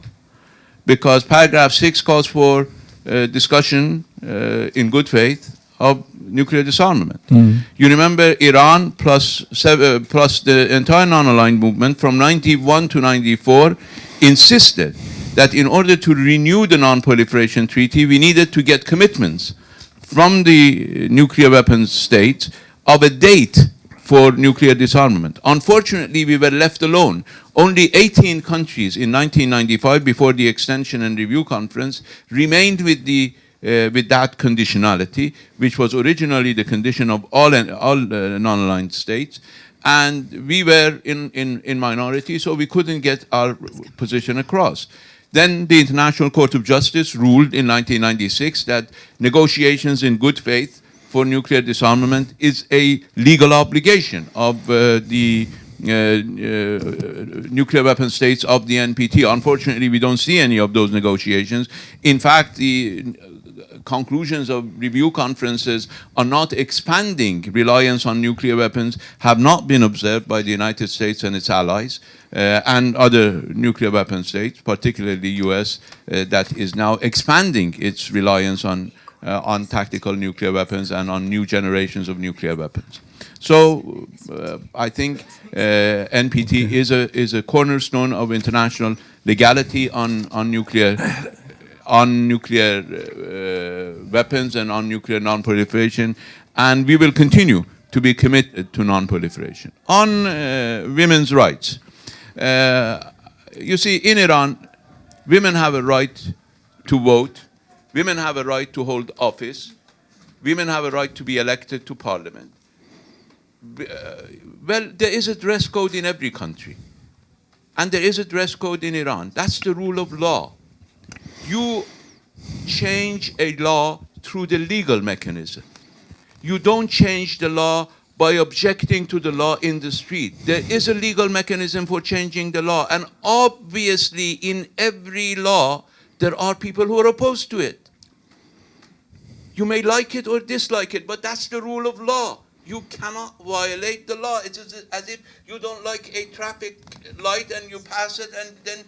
Because paragraph 6 calls for discussion in good faith of nuclear disarmament. You remember Iran plus the entire non-aligned movement from 91 to 94 insisted that in order to renew the non-proliferation treaty, we needed to get commitments from the nuclear weapons states of a date for nuclear disarmament. Unfortunately, we were left alone. Only 18 countries in 1995, before the Extension and Review Conference, remained with that conditionality, which was originally the condition of all non-aligned states. And we were in minority, so we couldn't get our position across. Then the International Court of Justice ruled in 1996 that negotiations in good faith for nuclear disarmament is a legal obligation of the nuclear weapon states of the NPT. Unfortunately, we don't see any of those negotiations. In fact, the conclusions of review conferences on not expanding reliance on nuclear weapons have not been observed by the United States and its allies and other nuclear weapon states, particularly US, that is now expanding its reliance on tactical nuclear weapons and on new generations of nuclear weapons. So I think NPT is a cornerstone of international legality on nuclear weapons and on nuclear non-proliferation, and we will continue to be committed to non-proliferation. On women's rights, you see, in Iran, women have a right to vote, women have a right to hold office, women have a right to be elected to parliament. Well, there is a dress code in every country, and there is a dress code in Iran. That's the rule of law. You change a law through the legal mechanism. You don't change the law by objecting to the law in the street. There is a legal mechanism for changing the law. And obviously, in every law, there are people who are opposed to it. You may like it or dislike it, but that's the rule of law. You cannot violate the law. It is as if you don't like a traffic light and you pass it, and then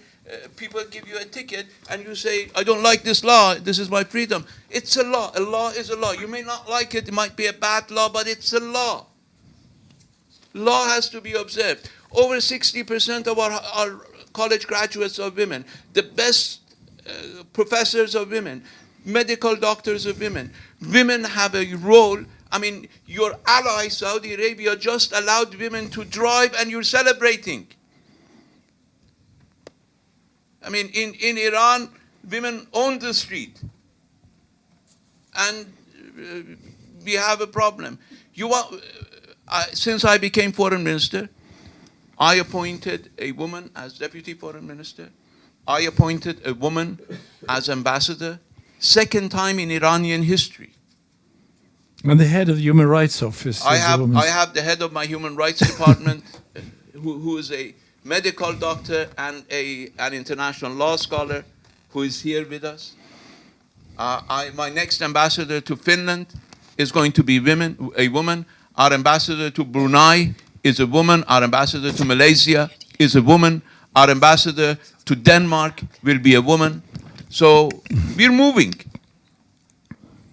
people give you a ticket and you say, I don't like this law, this is my freedom. It's a law. A law is a law. You may not like it, it might be a bad law, but it's a law. Law has to be observed. Over 60% of our college graduates are women. The best professors are women. Medical doctors are women. Women have a role. I mean, your ally, Saudi Arabia, just allowed women to drive and you're celebrating. I mean, in Iran, women own the street. And we have a problem. Since I became foreign minister, I appointed a woman as deputy foreign minister. I appointed a woman as ambassador. Second time in Iranian history. And the head of the Human Rights Office. I have the head of my Human Rights Department, who is a medical doctor and an international law scholar, who is here with us. My next ambassador to Finland is going to be a woman. Our ambassador to Brunei is a woman. Our ambassador to Malaysia is a woman. Our ambassador to Denmark will be a woman. So we're moving.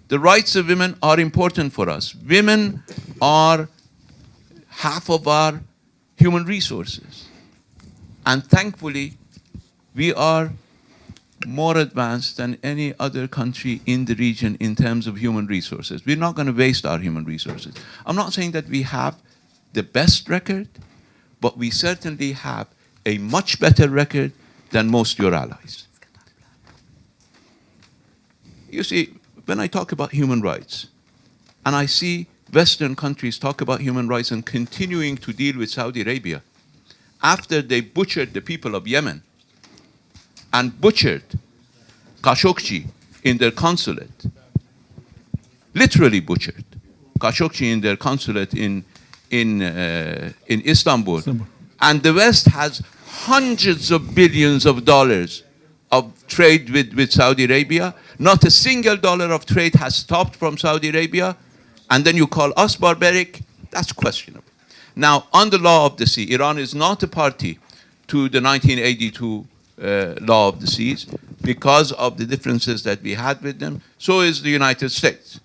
The rights of women are important for us. Women are half of our human resources. And thankfully, we are more advanced than any other country in the region in terms of human resources. We're not going to waste our human resources. I'm not saying that we have the best record, but we certainly have a much better record than most of your allies. You see, when I talk about human rights, and I see Western countries talk about human rights and continuing to deal with Saudi Arabia, after they butchered the people of Yemen and butchered Khashoggi in their consulate, literally butchered Khashoggi in their consulate in Istanbul. And the West has hundreds of billions of dollars of trade with Saudi Arabia. Not a single dollar of trade has stopped from Saudi Arabia. And then you call us barbaric? That's questionable. Now, on the law of the sea, Iran is not a party to the 1982 law of the seas because of the differences that we had with them. So is the United States.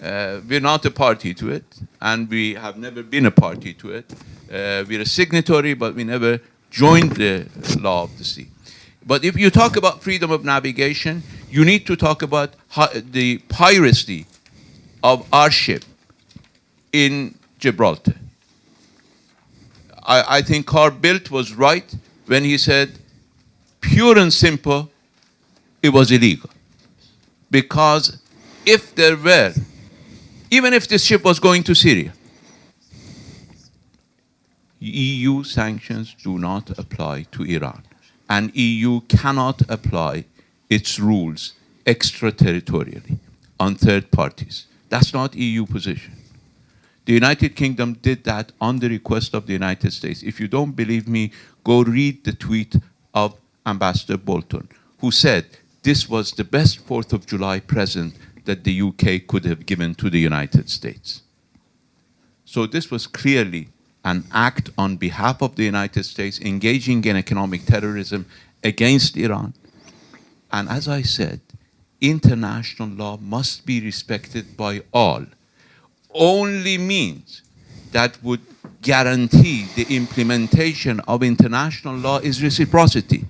We're not a party to it, and we have never been a party to it. We're a signatory, but we never joined the law of the sea. But if you talk about freedom of navigation, you need to talk about the piracy of our ship in Gibraltar. I think Carl Bildt was right when he said, pure and simple, it was illegal. Because if there were, even if this ship was going to Syria, EU sanctions do not apply to Iran. And EU cannot apply its rules extraterritorially on third parties. That's not EU position. The United Kingdom did that on the request of the United States. If you don't believe me, go read the tweet of Ambassador Bolton, who said this was the best 4th of July present that the UK could have given to the United States. So this was clearly an act on behalf of the United States engaging in economic terrorism against Iran. And as I said, international law must be respected by all. Only means that would guarantee the implementation of international law is reciprocity.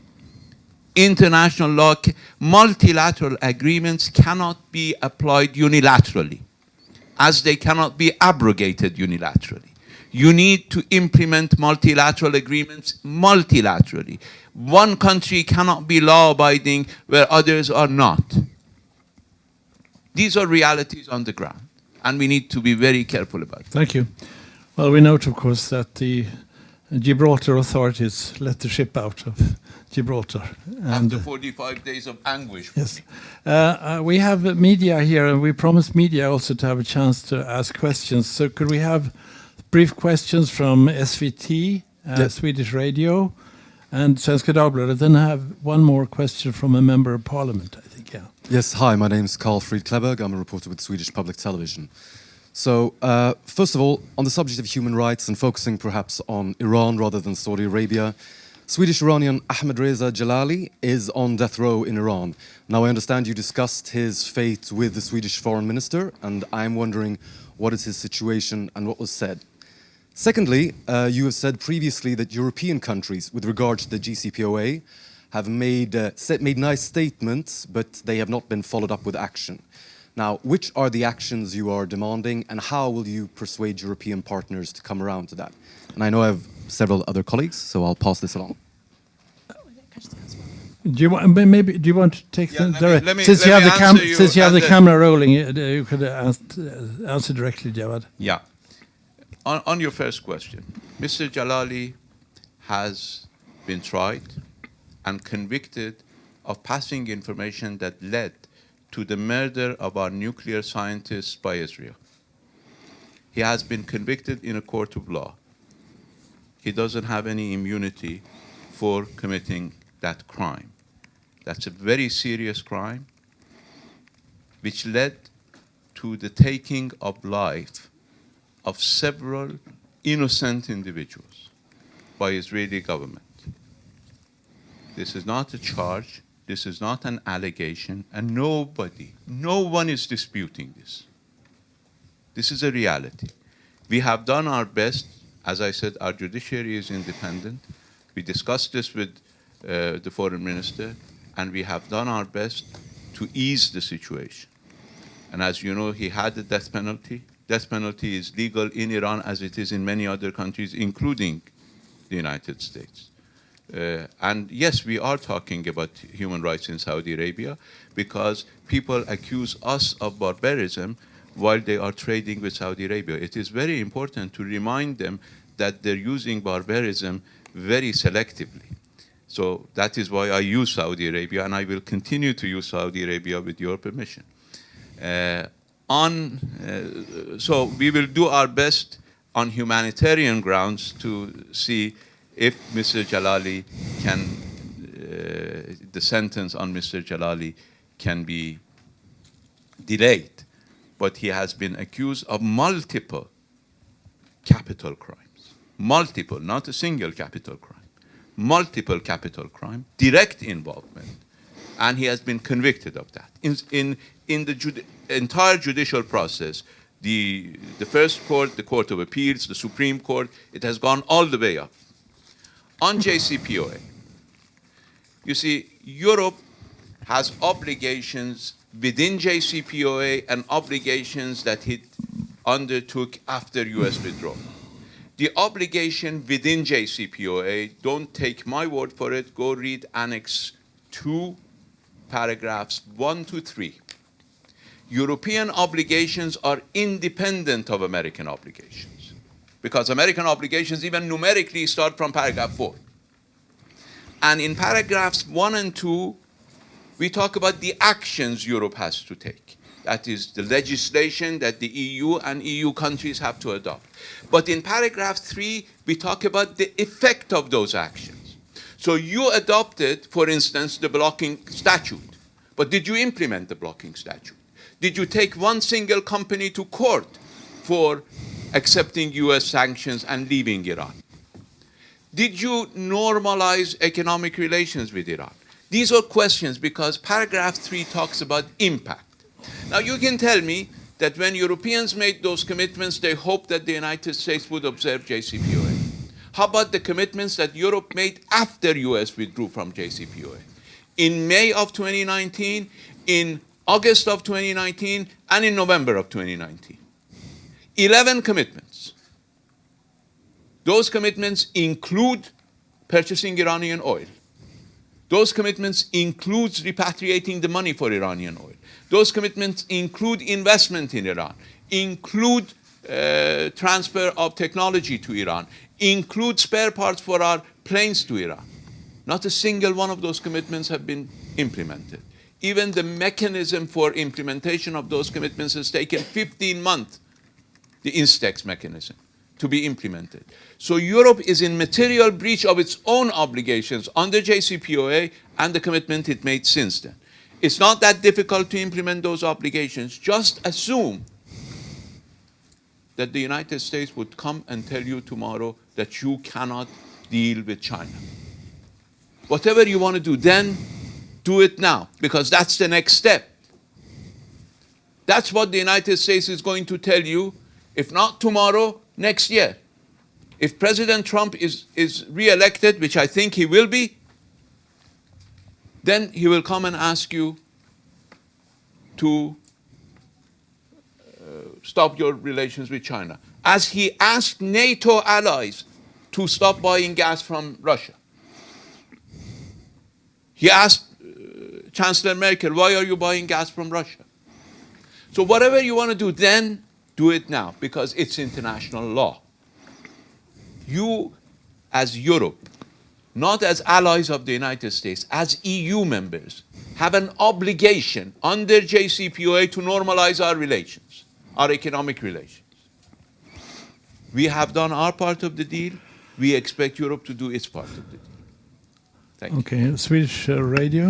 International law, multilateral agreements cannot be applied unilaterally, as they cannot be abrogated unilaterally. You need to implement multilateral agreements multilaterally. One country cannot be law-abiding where others are not. These are realities on the ground, and we need to be very careful about it. Thank you. Well, we note, of course, that the Gibraltar authorities let the ship out of Gibraltar. And After 45 days of anguish. yes, we have media here, and we promised media also to have a chance to ask questions. So could we have brief questions from SVT, Swedish Radio, and Svenska Dagbladet? Then I have one more question from a member of parliament, I think. Yeah. Yes, hi, my name's Carl Fried Kleberg. I'm a reporter with Swedish Public Television. So, first of all, on the subject of human rights and focusing perhaps on Iran rather than Saudi Arabia, Swedish Iranian Ahmed Reza Jalali is on death row in Iran. Now, I understand you discussed his fate with the Swedish foreign minister, and I'm wondering what is his situation and what was said. Secondly, you have said previously that European countries, with regard to the Jcpoa, have made nice statements, but they have not been followed up with action. Now, which are the actions you are demanding, and how will you persuade European partners to come around to that? And I know I have several other colleagues, so I'll pass this along. Do you want to take Yeah, the since you have the camera rolling, you could answer directly, Javad. Yeah. On your first question, Mr. Jalali has been tried and convicted of passing information that led to the murder of our nuclear scientists by Israel. He has been convicted in a court of law. He doesn't have any immunity for committing that crime. That's a very serious crime which led to the taking of life of several innocent individuals by Israeli government. This is not a charge, this is not an allegation, and no one is disputing this. This is a reality. We have done our best. As I said, our judiciary is independent. We discussed this with the foreign minister, and we have done our best to ease the situation. And as you know, he had the death penalty. Death penalty is legal in Iran as it is in many other countries, including the United States. And yes, we are talking about human rights in Saudi Arabia because people accuse us of barbarism while they are trading with Saudi Arabia. It is very important to remind them that they're using barbarism very selectively. So that is why I use Saudi Arabia, and I will continue to use Saudi Arabia with your permission. So we will do our best on humanitarian grounds to see if Mr. Jalali can, the sentence on Mr. Jalali can be delayed. But he has been accused of multiple capital crimes. Multiple, not a single capital crime. Multiple capital crime, direct involvement. And he has been convicted of that. In the entire judicial process, the first court, the Court of Appeals, the Supreme Court, it has gone all the way up. On Jcpoa, you see, Europe has obligations within Jcpoa and obligations that it undertook after US withdrawal. The obligation within Jcpoa, don't take my word for it, go read Annex 2, paragraphs 1 to 3. European obligations are independent of American obligations, because American obligations even numerically start from paragraph 4. And in paragraphs 1 and 2, we talk about the actions Europe has to take. That is the legislation that the EU and EU countries have to adopt. But in paragraph 3, we talk about the effect of those actions. So you adopted, for instance, the blocking statute. But did you implement the blocking statute? Did you take one single company to court for accepting US sanctions and leaving Iran? Did you normalize economic relations with Iran? These are questions because paragraph 3 talks about impact. Now you can tell me that when Europeans made those commitments, they hoped that the United States would observe Jcpoa. How about the commitments that Europe made after US withdrew from Jcpoa? In May of 2019, in August of 2019, and in November of 2019. 11 commitments. Those commitments include purchasing Iranian oil. Those commitments include repatriating the money for Iranian oil. Those commitments include investment in Iran, include transfer of technology to Iran, include spare parts for our planes to Iran. Not a single one of those commitments have been implemented. Even the mechanism for implementation of those commitments has taken 15 months, the INSTEX mechanism, to be implemented. So Europe is in material breach of its own obligations under JCPOA and the commitment it made since then. It's not that difficult to implement those obligations. Just assume that the United States would come and tell you tomorrow that you cannot deal with China. Whatever you want to do then, do it now, because that's the next step. That's what the United States is going to tell you, if not tomorrow, next year. If President Trump is re-elected, which I think he will be, then he will come and ask you to stop your relations with China, as he asked NATO allies to stop buying gas from Russia. He asked Chancellor Merkel, why are you buying gas from Russia? So whatever you want to do then, do it now, because it's international law. You, as Europe, not as allies of the United States, as EU members, have an obligation under JCPOA to normalize our relations, our economic relations. We have done our part of the deal. We expect Europe to do its part of the deal. Thank you. Okay, Swedish radio.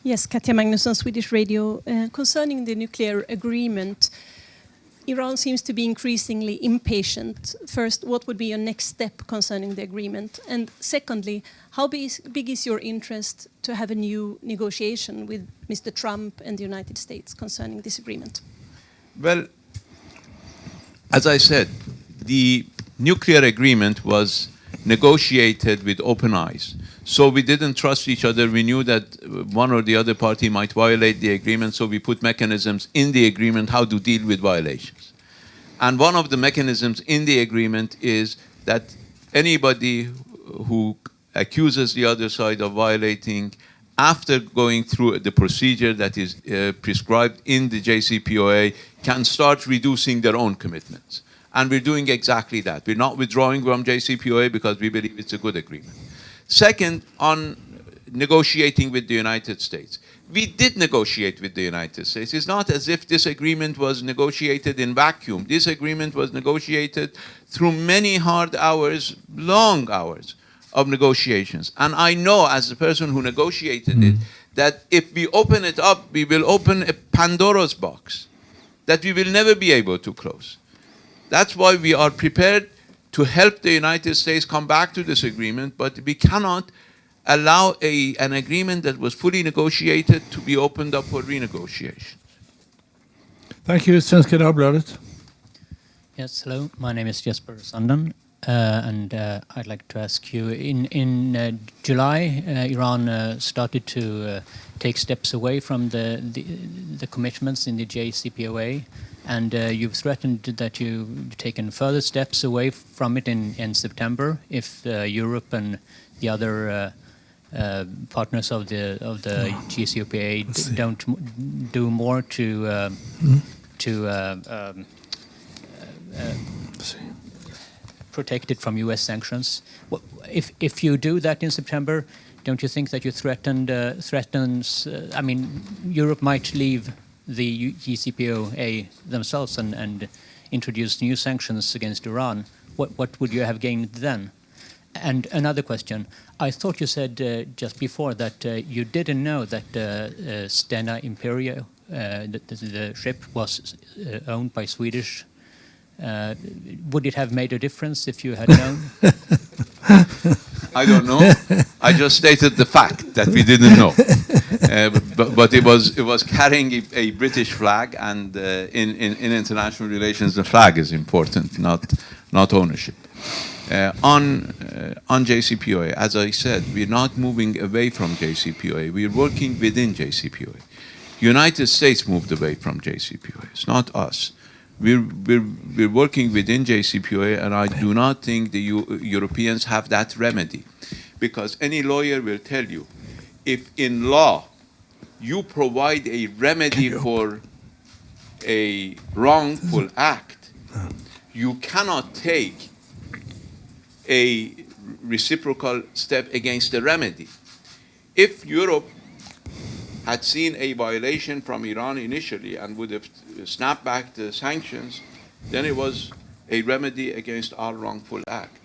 Yes, Katja Magnusson, Swedish Radio. Concerning the nuclear agreement, Iran seems to be increasingly impatient. First, what would be your next step concerning the agreement? And secondly, how big is your interest to have a new negotiation with Mr. Trump and the United States concerning this agreement? Well, as I said, the nuclear agreement was negotiated with open eyes. So we didn't trust each other. We knew that one or the other party might violate the agreement, so we put mechanisms in the agreement how to deal with violations. And one of the mechanisms in the agreement is that anybody who accuses the other side of violating, after going through the procedure that is prescribed in the JCPOA, can start reducing their own commitments. And we're doing exactly that. We're not withdrawing from JCPOA because we believe it's a good agreement. Second, on negotiating with the United States. We did negotiate with the United States. It's not as if this agreement was negotiated in vacuum. This agreement was negotiated through many hard hours, long hours of negotiations. And I know, as the person who negotiated it, that if we open it up, we will open a Pandora's box that we will never be able to close. That's why we are prepared to help the United States come back to this agreement, but we cannot allow an agreement that was fully negotiated to be opened up for renegotiation. Thank you, Svenska Dagbladet. Yes, hello. My name is Jesper Sanden, and I'd like to ask you, in July, Iran started to take steps away from the commitments in the JCPOA, and you've threatened that you've taken further steps away from it in September if Europe and the other partners of the Jcpoa don't do more to protect it from U.S. sanctions. If you do that in September, don't you think that you threatens? I mean, Europe might leave the Jcpoa themselves and introduce new sanctions against Iran. What would you have gained then? And another question. I thought you said just before that you didn't know that Stena Imperio, the ship, was owned by Swedish. Would it have made a difference if you had known? I don't know. I just stated the fact that we didn't know. But it was carrying a British flag, and in international relations, the flag is important, not ownership. On JCPOA, as I said, we're not moving away from JCPOA. We're working within JCPOA. United States moved away from JCPOA. It's not us. We're working within JCPOA, and I do not think the Europeans have that remedy, because any lawyer will tell you, if in law you provide a remedy for a wrongful act, you cannot take a reciprocal step against the remedy. If Europe had seen a violation from Iran initially and would have snapped back the sanctions, then it was a remedy against our wrongful act.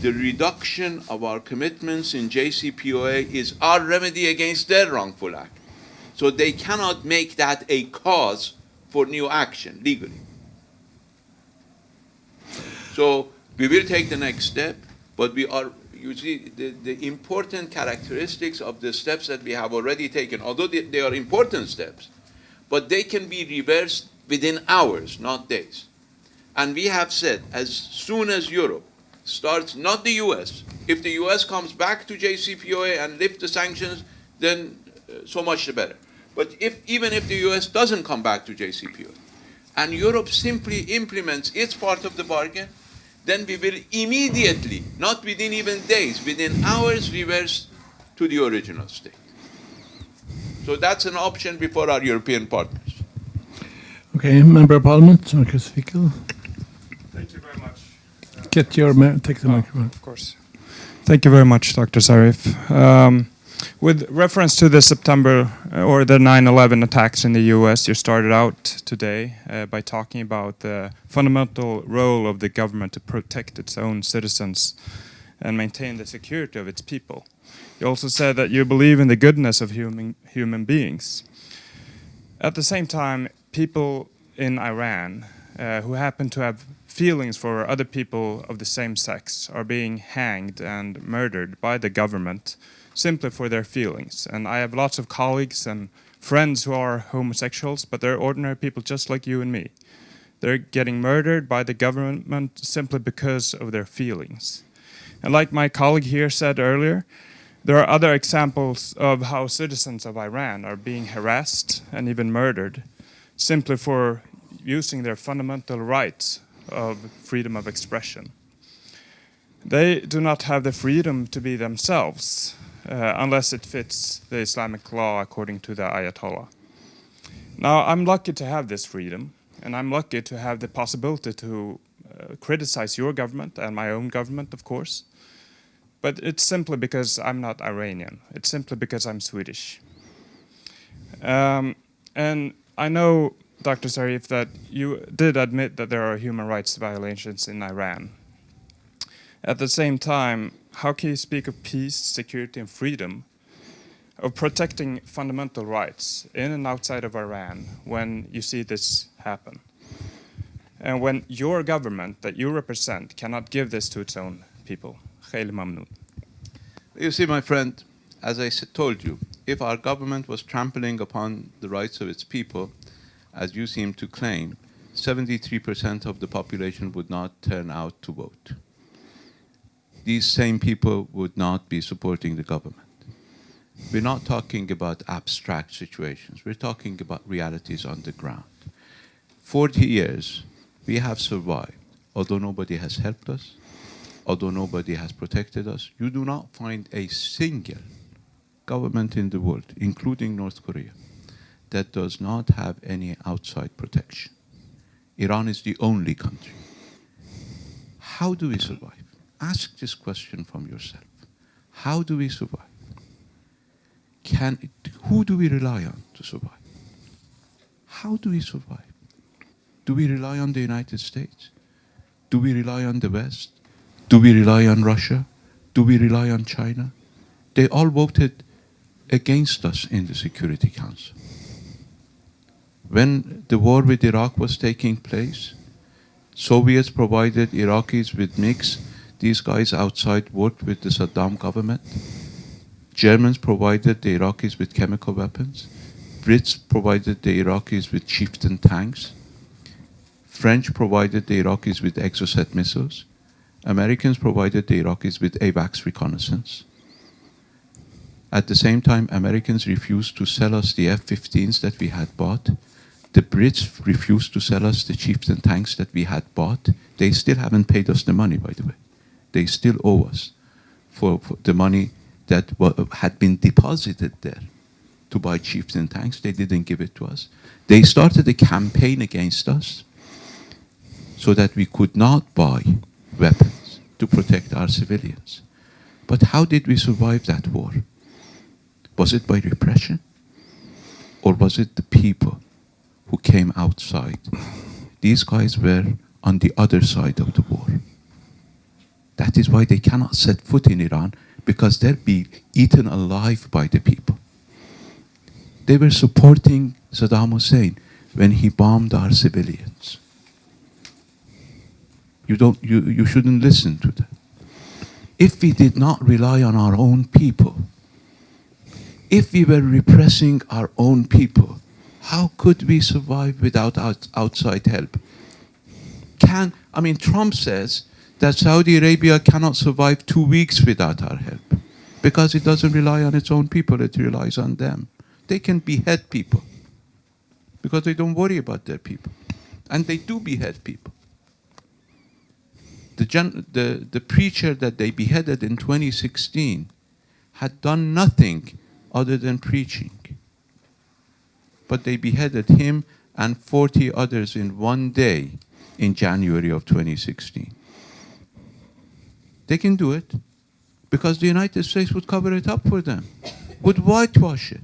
The reduction of our commitments in Jcpoa is our remedy against their wrongful act. So they cannot make that a cause for new action legally. So we will take the next step, but we are, you see, the important characteristics of the steps that we have already taken, although they are important steps, but they can be reversed within hours, not days. And we have said, as soon as Europe starts, not the US, if the US comes back to Jcpoa and lift the sanctions, then so much the better. But even if the US doesn't come back to Jcpoa, and Europe simply implements its part of the bargain, then we will immediately, not within even days, within hours, reverse to the original state. So that's an option before our European partners. Okay, Member of Parliament, Marcus Fickel. Thank you very much. Take the microphone. Of course. Thank you very much, Dr. Zarif. With reference to the September or the 9/11 attacks in the US, you started out today by talking about the fundamental role of the government to protect its own citizens and maintain the security of its people. You also said that you believe in the goodness of human beings. At the same time, people in Iran who happen to have feelings for other people of the same sex are being hanged and murdered by the government simply for their feelings. And I have lots of colleagues and friends who are homosexuals, but they're ordinary people just like you and me. They're getting murdered by the government simply because of their feelings. And like my colleague here said earlier, there are other examples of how citizens of Iran are being harassed and even murdered simply for using their fundamental rights of freedom of expression. They do not have the freedom to be themselves unless it fits the Islamic law according to the Ayatollah. Now, I'm lucky to have this freedom, and I'm lucky to have the possibility to criticize your government and my own government, of course. But it's simply because I'm not Iranian. It's simply because I'm Swedish. And I know, Dr. Zarif, that you did admit that there are human rights violations in Iran. At the same time, how can you speak of peace, security, and freedom, of protecting fundamental rights in and outside of Iran when you see this happen? And when your government that you represent cannot give this to its own people? Khail Mamnoon. You see, my friend, as I told you, if our government was trampling upon the rights of its people, as you seem to claim, 73% of the population would not turn out to vote. These same people would not be supporting the government. We're not talking about abstract situations. We're talking about realities on the ground. 40 years, we have survived, although nobody has helped us, although nobody has protected us. You do not find a single government in the world, including North Korea, that does not have any outside protection. Iran is the only country. How do we survive? Ask this question from yourself. How do we survive? Who do we rely on to survive? How do we survive? Do we rely on the United States? Do we rely on the West? Do we rely on Russia? Do we rely on China? They all voted against us in the Security Council. When the war with Iraq was taking place, Soviets provided Iraqis with MiGs. These guys outside worked with the Saddam government. Germans provided the Iraqis with chemical weapons. Brits provided the Iraqis with Chieftain tanks. French provided the Iraqis with Exocet missiles. Americans provided the Iraqis with AWACS reconnaissance. At the same time, Americans refused to sell us the F-15s that we had bought. The Brits refused to sell us the Chieftain tanks that we had bought. They still haven't paid us the money, by the way. They still owe us for the money that had been deposited there to buy Chieftain tanks. They didn't give it to us. They started a campaign against us. so that we could not buy weapons to protect our civilians. But how did we survive that war? Was it by repression? Or was it the people who came outside? These guys were on the other side of the war. That is why they cannot set foot in Iran, because they'll be eaten alive by the people. They were supporting Saddam Hussein when he bombed our civilians. You shouldn't listen to that. If we did not rely on our own people, if we were repressing our own people, how could we survive without outside help? Trump says that Saudi Arabia cannot survive 2 weeks without our help because it doesn't rely on its own people, it relies on them. They can behead people because they don't worry about their people. And they do behead people. The preacher that they beheaded in 2016 had done nothing other than preaching. But they beheaded him and 40 others in one day in January of 2016. They can do it because the United States would cover it up for them, would whitewash it.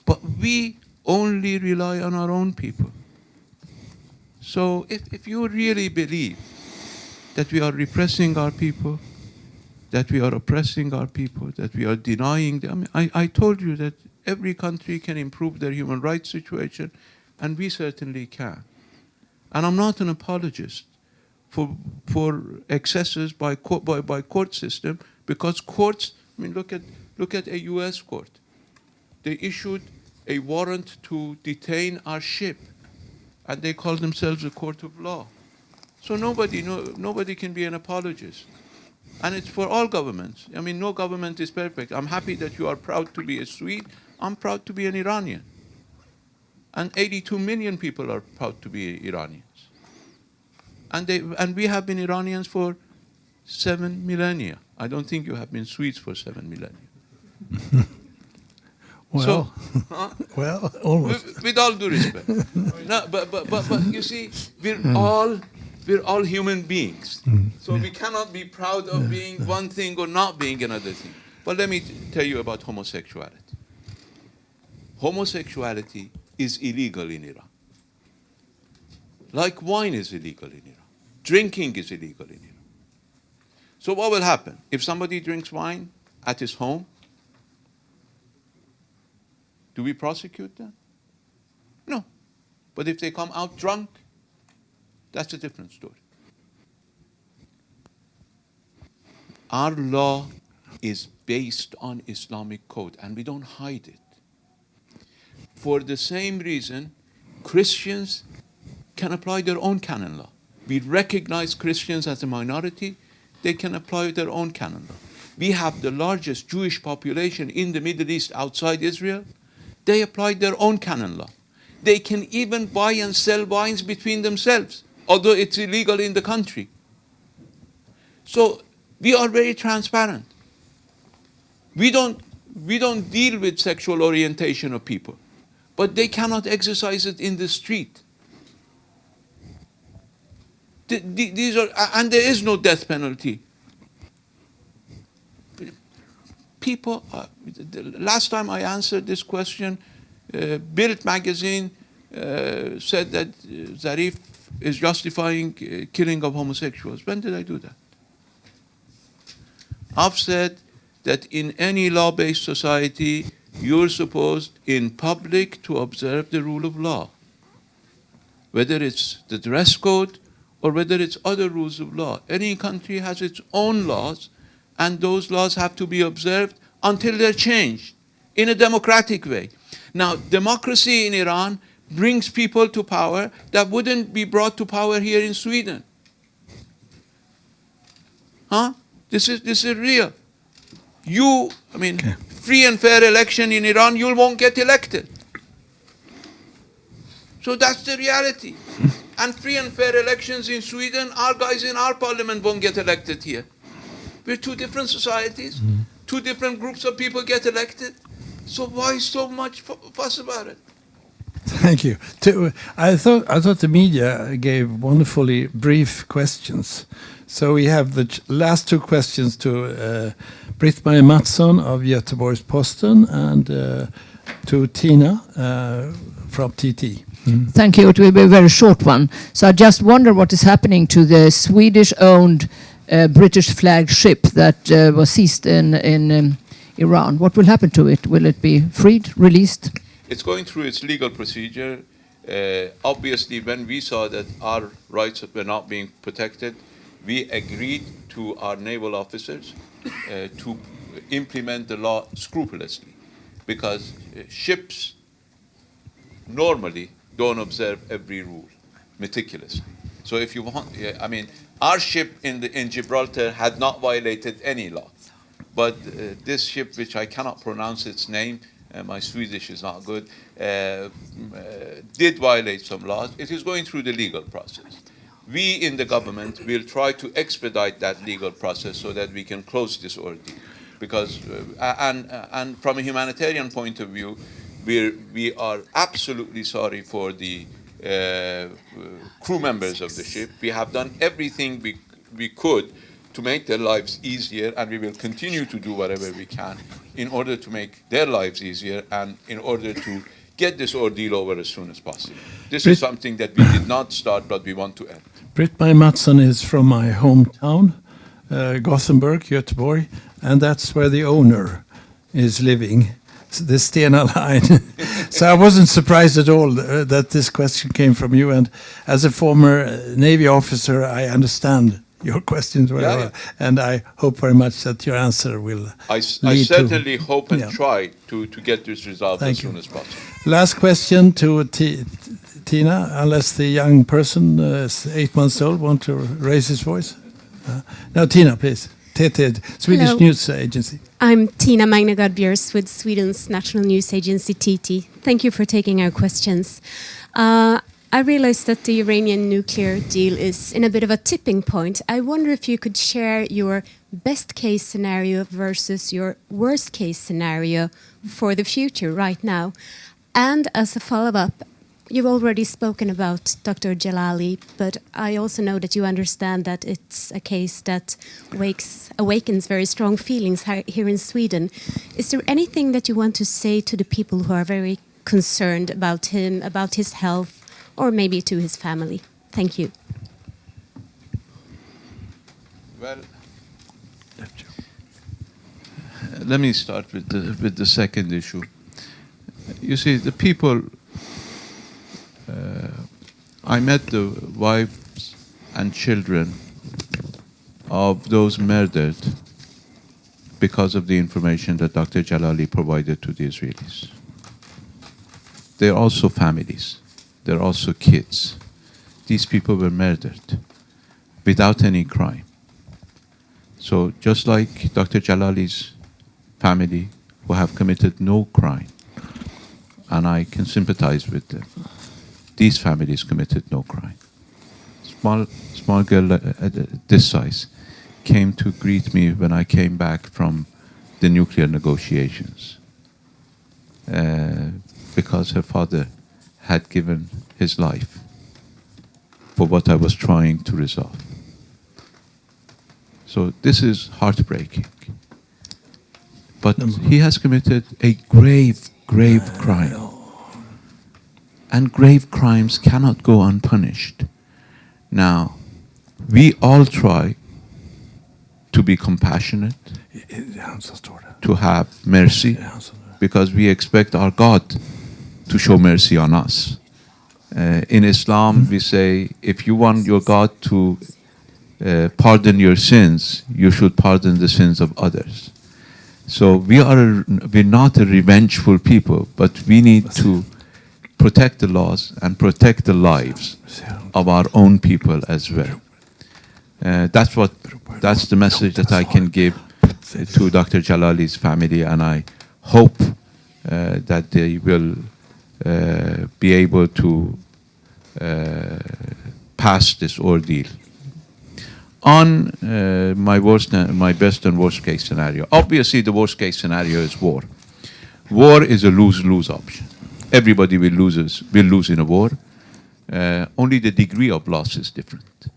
But we only rely on our own people. So if you really believe that we are repressing our people, that we are oppressing our people, that we are denying them, I told you that every country can improve their human rights situation, and we certainly can. And I'm not an apologist for excesses by court system, because courts, look at a US court. They issued a warrant to detain our ship, and they call themselves a court of law. So nobody can be an apologist. And it's for all governments. No government is perfect. I'm happy that you are proud to be a Swede. I'm proud to be an Iranian. And 82 million people are proud to be Iranians. And we have been Iranians for 7 millennia. I don't think you have been Swedes for 7 millennia. Well, well, almost. With all due respect. No, but you see, we're all human beings. So we cannot be proud of being one thing or not being another thing. But let me tell you about homosexuality. Homosexuality is illegal in Iran. Like wine is illegal in Iran. Drinking is illegal in Iran. So what will happen? If somebody drinks wine at his home, do we prosecute them? No. But if they come out drunk, that's a different story. Our law is based on Islamic code, and we don't hide it. For the same reason, Christians can apply their own canon law. We recognize Christians as a minority, they can apply their own canon law. We have the largest Jewish population in the Middle East outside Israel. They applied their own canon law. They can even buy and sell wines between themselves, although it's illegal in the country. So we are very transparent. We don't deal with sexual orientation of people, but they cannot exercise it in the street. These are, and there is no death penalty. People, last time I answered this question, Bild magazine said that Zarif is justifying killing of homosexuals. When did I do that? I've said that in any law-based society, you're supposed in public to observe the rule of law, whether it's the dress code or whether it's other rules of law. Any country has its own laws, and those laws have to be observed until they're changed in a democratic way. Now, democracy in Iran brings people to power that wouldn't be brought to power here in Sweden. This is real. Free and fair election in Iran, you won't get elected. So that's the reality. And free and fair elections in Sweden, our guys in our parliament won't get elected here. We're two different societies. Two different groups of people get elected. So why so much fuss about it? Thank you. I thought the media gave wonderfully brief questions. So we have the last two questions to Britt-Marie Mattsson of Göteborgs-Posten and to Tina from TT. Thank you. It will be a very short one. So I just wonder what is happening to the Swedish-owned British flag ship that was seized in Iran. What will happen to it? Will it be freed, released? It's going through its legal procedure. Obviously, when we saw that our rights were not being protected, we agreed to our naval officers to implement the law scrupulously, because ships normally don't observe every rule meticulously. So if you want, I mean, our ship in Gibraltar had not violated any law, but this ship, which I cannot pronounce its name, my Swedish is not good, did violate some laws. It is going through the legal process. We in the government will try to expedite that legal process so that we can close this ordeal. Because, and from a humanitarian point of view, we are absolutely sorry for the crew members of the ship. We have done everything we could to make their lives easier, and we will continue to do whatever we can in order to make their lives easier and in order to get this ordeal over as soon as possible. This is something that we did not start, but we want to end. Britt-Marie Mattsson is from my hometown, Gothenburg, Göteborg, and that's where the owner is living, the Stena Line. So I wasn't surprised at all that this question came from you. And as a former Navy officer, I understand your questions very well. And I hope very much that your answer will I certainly hope and try to get this resolved as soon as possible. Last question to Tina, unless the young person, 8 months old, want to raise his voice. Now, Tina, please. TT, Swedish Hello. News Agency. I'm Tina Magnagard-Bjers with Sweden's national news agency, TT. Thank you for taking our questions. I realize that the Iranian nuclear deal is in a bit of a tipping point. I wonder if you could share your best case scenario versus your worst case scenario for the future right now. And as a follow-up, you've already spoken about Dr. Jalali, but I also know that you understand that it's a case that awakens very strong feelings here in Sweden. Is there anything that you want to say to the people who are very concerned about him, about his health, or maybe to his family? Thank you. Well, let me start with the second issue. You see, the people. I met the wives and children of those murdered because of the information that Dr. Jalali provided to the Israelis. They're also families. They're also kids. These people were murdered without any crime. So just like Dr. Jalali's family, who have committed no crime, and I can sympathize with them, these families committed no crime. Small girl this size came to greet me when I came back from the nuclear negotiations because her father had given his life for what I was trying to resolve. So this is heartbreaking. But he has committed a grave, grave crime. And grave crimes cannot go unpunished. Now, we all try to be compassionate, to have mercy, because we expect our God to show mercy on us. In Islam, we say, if you want your God to pardon your sins, you should pardon the sins of others. So we're not a revengeful people, but we need to protect the laws and protect the lives of our own people as well. That's the message that I can give to Dr. Jalali's family, and I hope that they will be able to pass this ordeal. On my best and worst case scenario, obviously the worst case scenario is war. War is a lose-lose option. everybody will lose in a war. Only the degree of loss is different.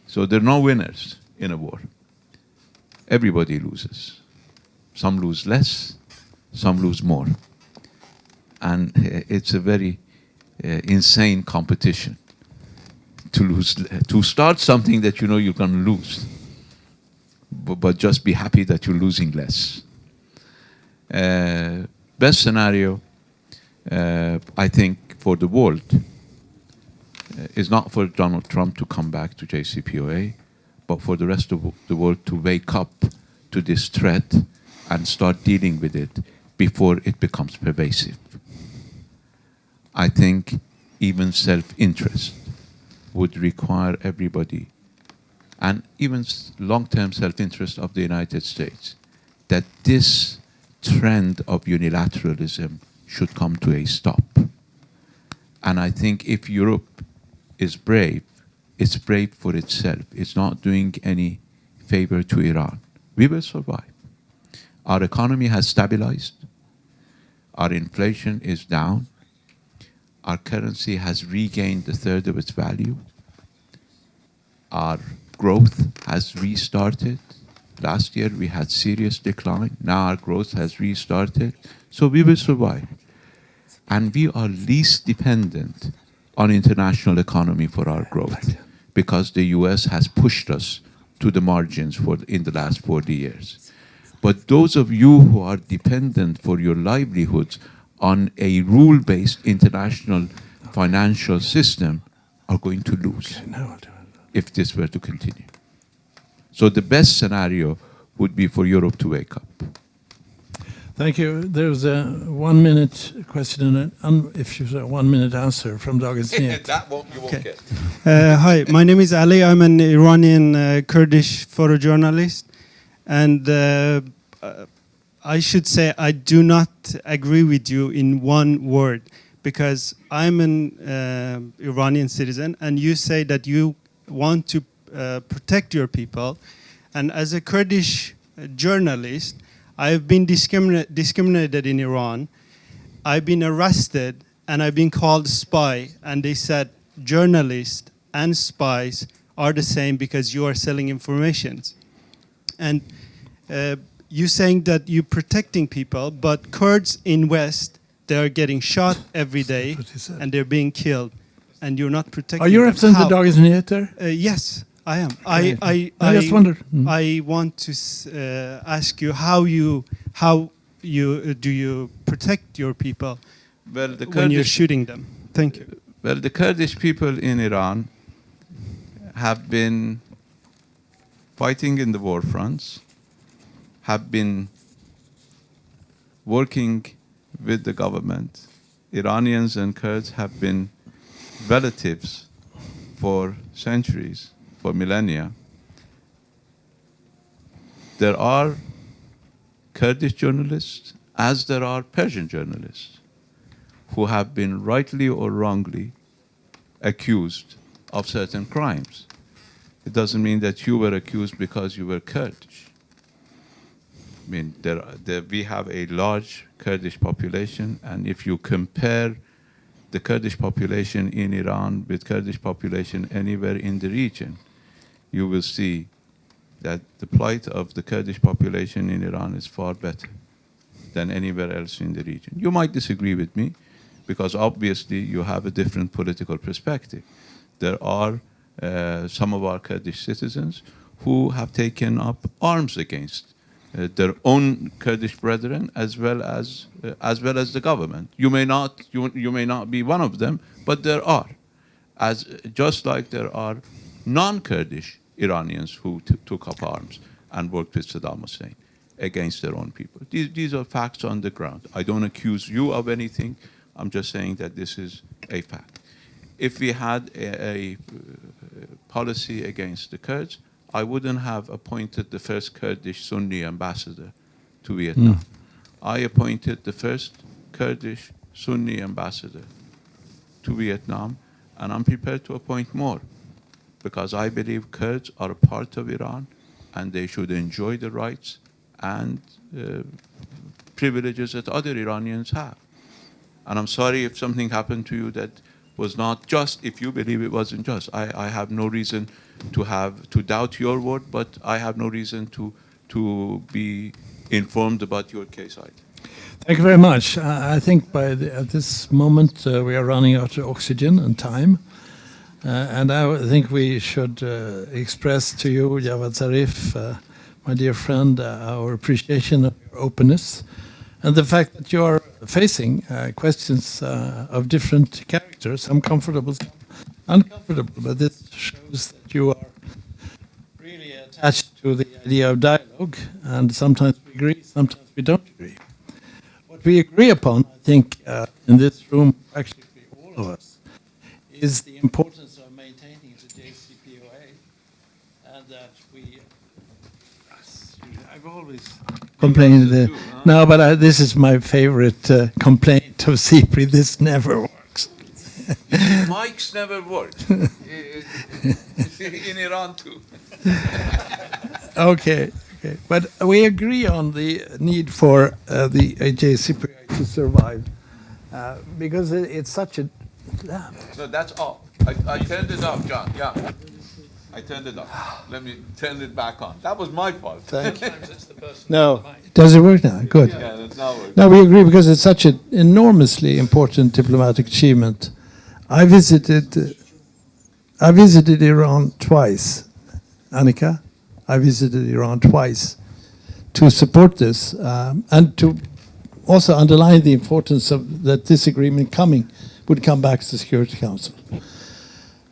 So there are no winners in a war. Everybody loses. Some lose less, some lose more. And it's a very insane competition to start something that you know you're going to lose, but just be happy that you're losing less. Best scenario, I think, for the world is not for Donald Trump to come back to Jcpoa, but for the rest of the world to wake up to this threat and start dealing with it before it becomes pervasive. I think even self-interest would require everybody, and even long-term self-interest of the United States, that this trend of unilateralism should come to a stop. And I think if Europe is brave, it's brave for itself. It's not doing any favor to Iran. We will survive. Our economy has stabilized. Our inflation is down. Our currency has regained a third of its value. Our growth has restarted. Last year we had serious decline. Now our growth has restarted. So we will survive. And we are least dependent on international economy for our growth because the US has pushed us to the margins in the last 40 years. But those of you who are dependent for your livelihoods on a rule-based international financial system are going to lose if this were to continue. So the best scenario would be for Europe to wake up. Thank you. There's a 1 minute question and if you say 1 minute answer from Dagens Nyheter. You won't get. Hi, my name is Ali. I'm an Iranian Kurdish photojournalist. And I should say I do not agree with you in one word, because I'm an Iranian citizen and you say that you want to protect your people. And as a Kurdish journalist, I've been discriminated in Iran. I've been arrested and I've been called spy, and they said journalists and spies are the same because you are selling information. And you saying that you're protecting people, but Kurds in West, they are getting shot every day and they're being killed, and you're not protecting them. Are you representing the Dagens Nyheter? Yes, I am. I just wondered. I want to ask you how do you protect your people when you're shooting them? Thank you. Well, the Kurdish people in Iran have been fighting in the war fronts, have been working with the government. Iranians and Kurds have been relatives for centuries, for millennia. There are Kurdish journalists, as there are Persian journalists, who have been rightly or wrongly accused of certain crimes. It doesn't mean that you were accused because you were Kurdish. I mean, we have a large Kurdish population, and if you compare the Kurdish population in Iran with Kurdish population anywhere in the region, you will see that the plight of the Kurdish population in Iran is far better than anywhere else in the region. You might disagree with me, because obviously you have a different political perspective. There are some of our Kurdish citizens who have taken up arms against their own Kurdish brethren, as well as the government. You may not be one of them, but there are, just like there are non-Kurdish Iranians who took up arms and worked with Saddam Hussein against their own people. These are facts on the ground. I don't accuse you of anything. I'm just saying that this is a fact. If we had a policy against the Kurds, I wouldn't have appointed the first Kurdish Sunni ambassador to Vietnam. I appointed the first Kurdish Sunni ambassador to Vietnam, and I'm prepared to appoint more, because I believe Kurds are a part of Iran and they should enjoy the rights and privileges that other Iranians have. And I'm sorry if something happened to you that was not just, if you believe it wasn't just. I have no reason to doubt your word, but I have no reason to be informed about your case either. Thank you very much. I think at this moment we are running out of oxygen and time. And I think we should express to you, Javad Zarif, my dear friend, our appreciation of your openness and the fact that you are facing questions of different characters, some comfortable, some uncomfortable, but this shows that you are really attached to the idea of dialogue, and sometimes we agree, sometimes we don't agree. What we agree upon, I think, in this room, practically all of us, is the importance of maintaining the Jcpoa, and that we. I've always complained that. No, but this is my favorite complaint of CIPRI. This never works. Mics never work. In Iran too. Okay. But we agree on the need for the Jcpoa to survive because it's such a. So that's off. I turned it off, John. Yeah. I turned it off. Let me turn it back on. That was my fault. Thank you. No. Does it work now? Good. Yeah, it's now working. No, we agree because it's such an enormously important diplomatic achievement. I visited Iran twice. Annika, I visited Iran twice to support this and to also underline the importance of that this agreement would come back to the Security Council.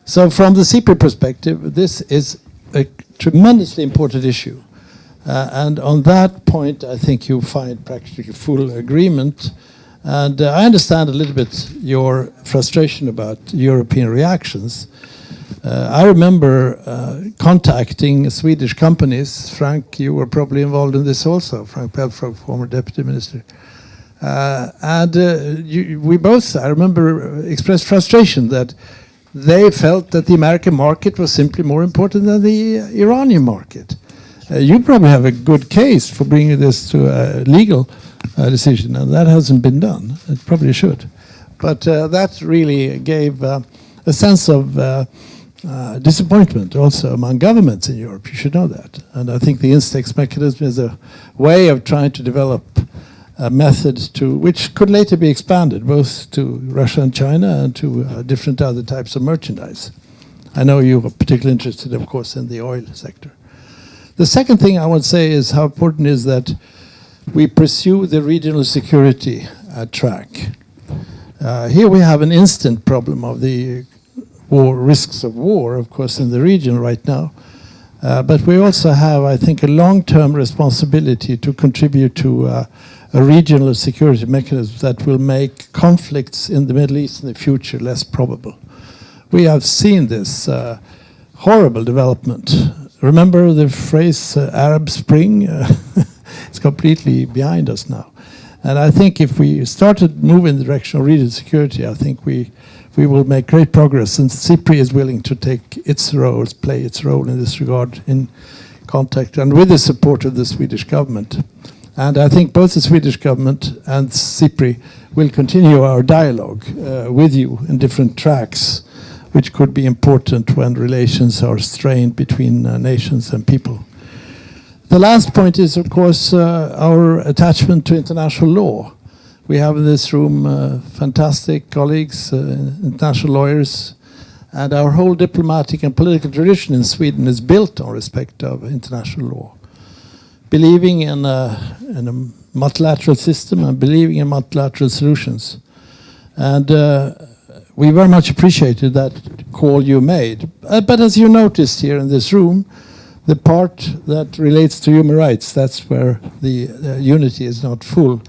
So from the CIPRI perspective, this is a tremendously important issue. And on that point, I think you find practically full agreement. And I understand a little bit your frustration about European reactions. I remember contacting Swedish companies. Frank, you were probably involved in this also, Frank Belfrage, former deputy minister. We both, I remember, expressed frustration that they felt that the American market was simply more important than the Iranian market. You probably have a good case for bringing this to a legal decision, and that hasn't been done. It probably should. But that really gave a sense of disappointment also among governments in Europe. You should know that. And I think the Instex mechanism is a way of trying to develop a method which could later be expanded both to Russia and China and to different other types of merchandise. I know you are particularly interested, of course, in the oil sector. The second thing I want to say is how important it is that we pursue the regional security track. Here we have an instant problem of the risks of war, of course, in the region right now. But we also have, I think, a long-term responsibility to contribute to a regional security mechanism that will make conflicts in the Middle East in the future less probable. We have seen this horrible development. Remember the phrase Arab Spring? It's completely behind us now. And I think if we started moving in the direction of regional security, I think we will make great progress, since CIPRI is willing to take its role, play its role in this regard in contact and with the support of the Swedish government. And I think both the Swedish government and CIPRI will continue our dialogue with you in different tracks, which could be important when relations are strained between nations and people. The last point is, of course, our attachment to international law. We have in this room fantastic colleagues, international lawyers, and our whole diplomatic and political tradition in Sweden is built on respect of international law. Believing in a multilateral system and believing in multilateral solutions. And we very much appreciated that call you made. But as you noticed here in this room, the part that relates to human rights, that's where the unity is not full.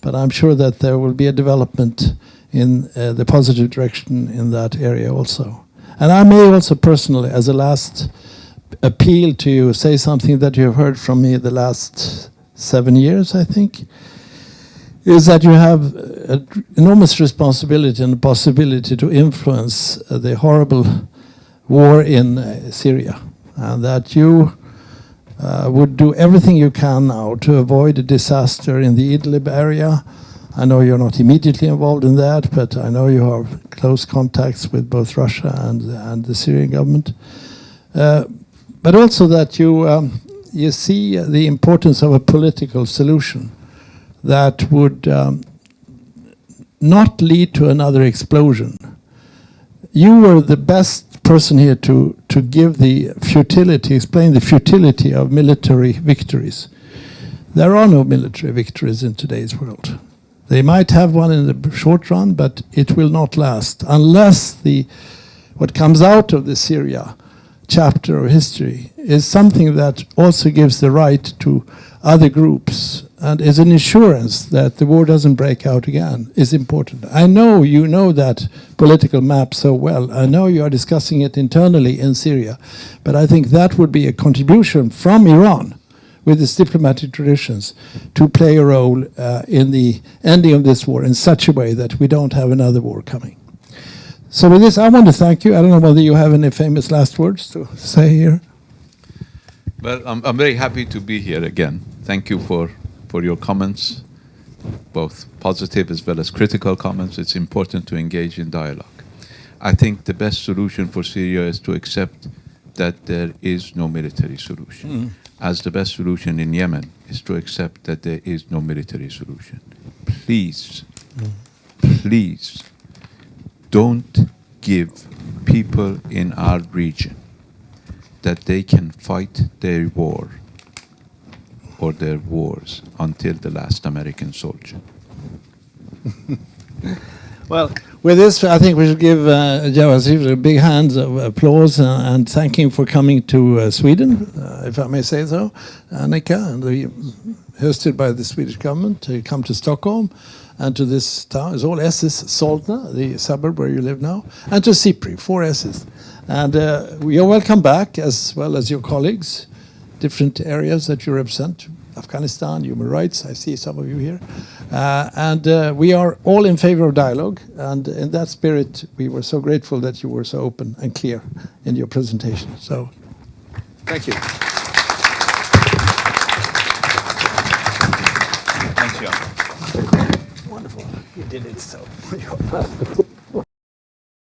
But I'm sure that there will be a development in the positive direction in that area also. And I may also personally, as a last appeal to you, say something that you have heard from me the last 7 years, I think, is that you have an enormous responsibility and possibility to influence the horrible war in Syria, and that you would do everything you can now to avoid a disaster in the Idlib area I know you're not immediately involved in that, but I know you have close contacts with both Russia and the Syrian government. But also that you see the importance of a political solution that would not lead to another explosion. You were the best person here to give the futility, explain the futility of military victories. There are no military victories in today's world. They might have one in the short run, but it will not last unless what comes out of the Syria chapter of history is something that also gives the right to other groups and is an assurance that the war doesn't break out again is important. I know you know that political map so well. I know you are discussing it internally in Syria, but I think that would be a contribution from Iran with its diplomatic traditions to play a role in the ending of this war in such a way that we don't have another war coming. So with this, I want to thank you. I don't know whether you have any famous last words to say here. Well, I'm very happy to be here again. Thank you for your comments, both positive as well as critical comments. It's important to engage in dialogue. I think the best solution for Syria is to accept that there is no military solution. As the best solution in Yemen is to accept that there is no military solution. Please, please, don't give people in our region that they can fight their war or their wars until the last American soldier. Well, with this, I think we should give Jcpoa a big hand of applause and thank him for coming to Sweden, if I may say so. Annika, and hosted by the Swedish government to come to Stockholm and to this town. It's all S's, Solna, the suburb where you live now, and to Cypri, 4 S's. And you're welcome back, as well as your colleagues, different areas that you represent. Afghanistan, human rights, I see some of you here. And we are all in favor of dialogue. And in that spirit, we were so grateful that you were so open and clear in your presentation. So, thank you. Thanks, Jan. Wonderful. You did it so.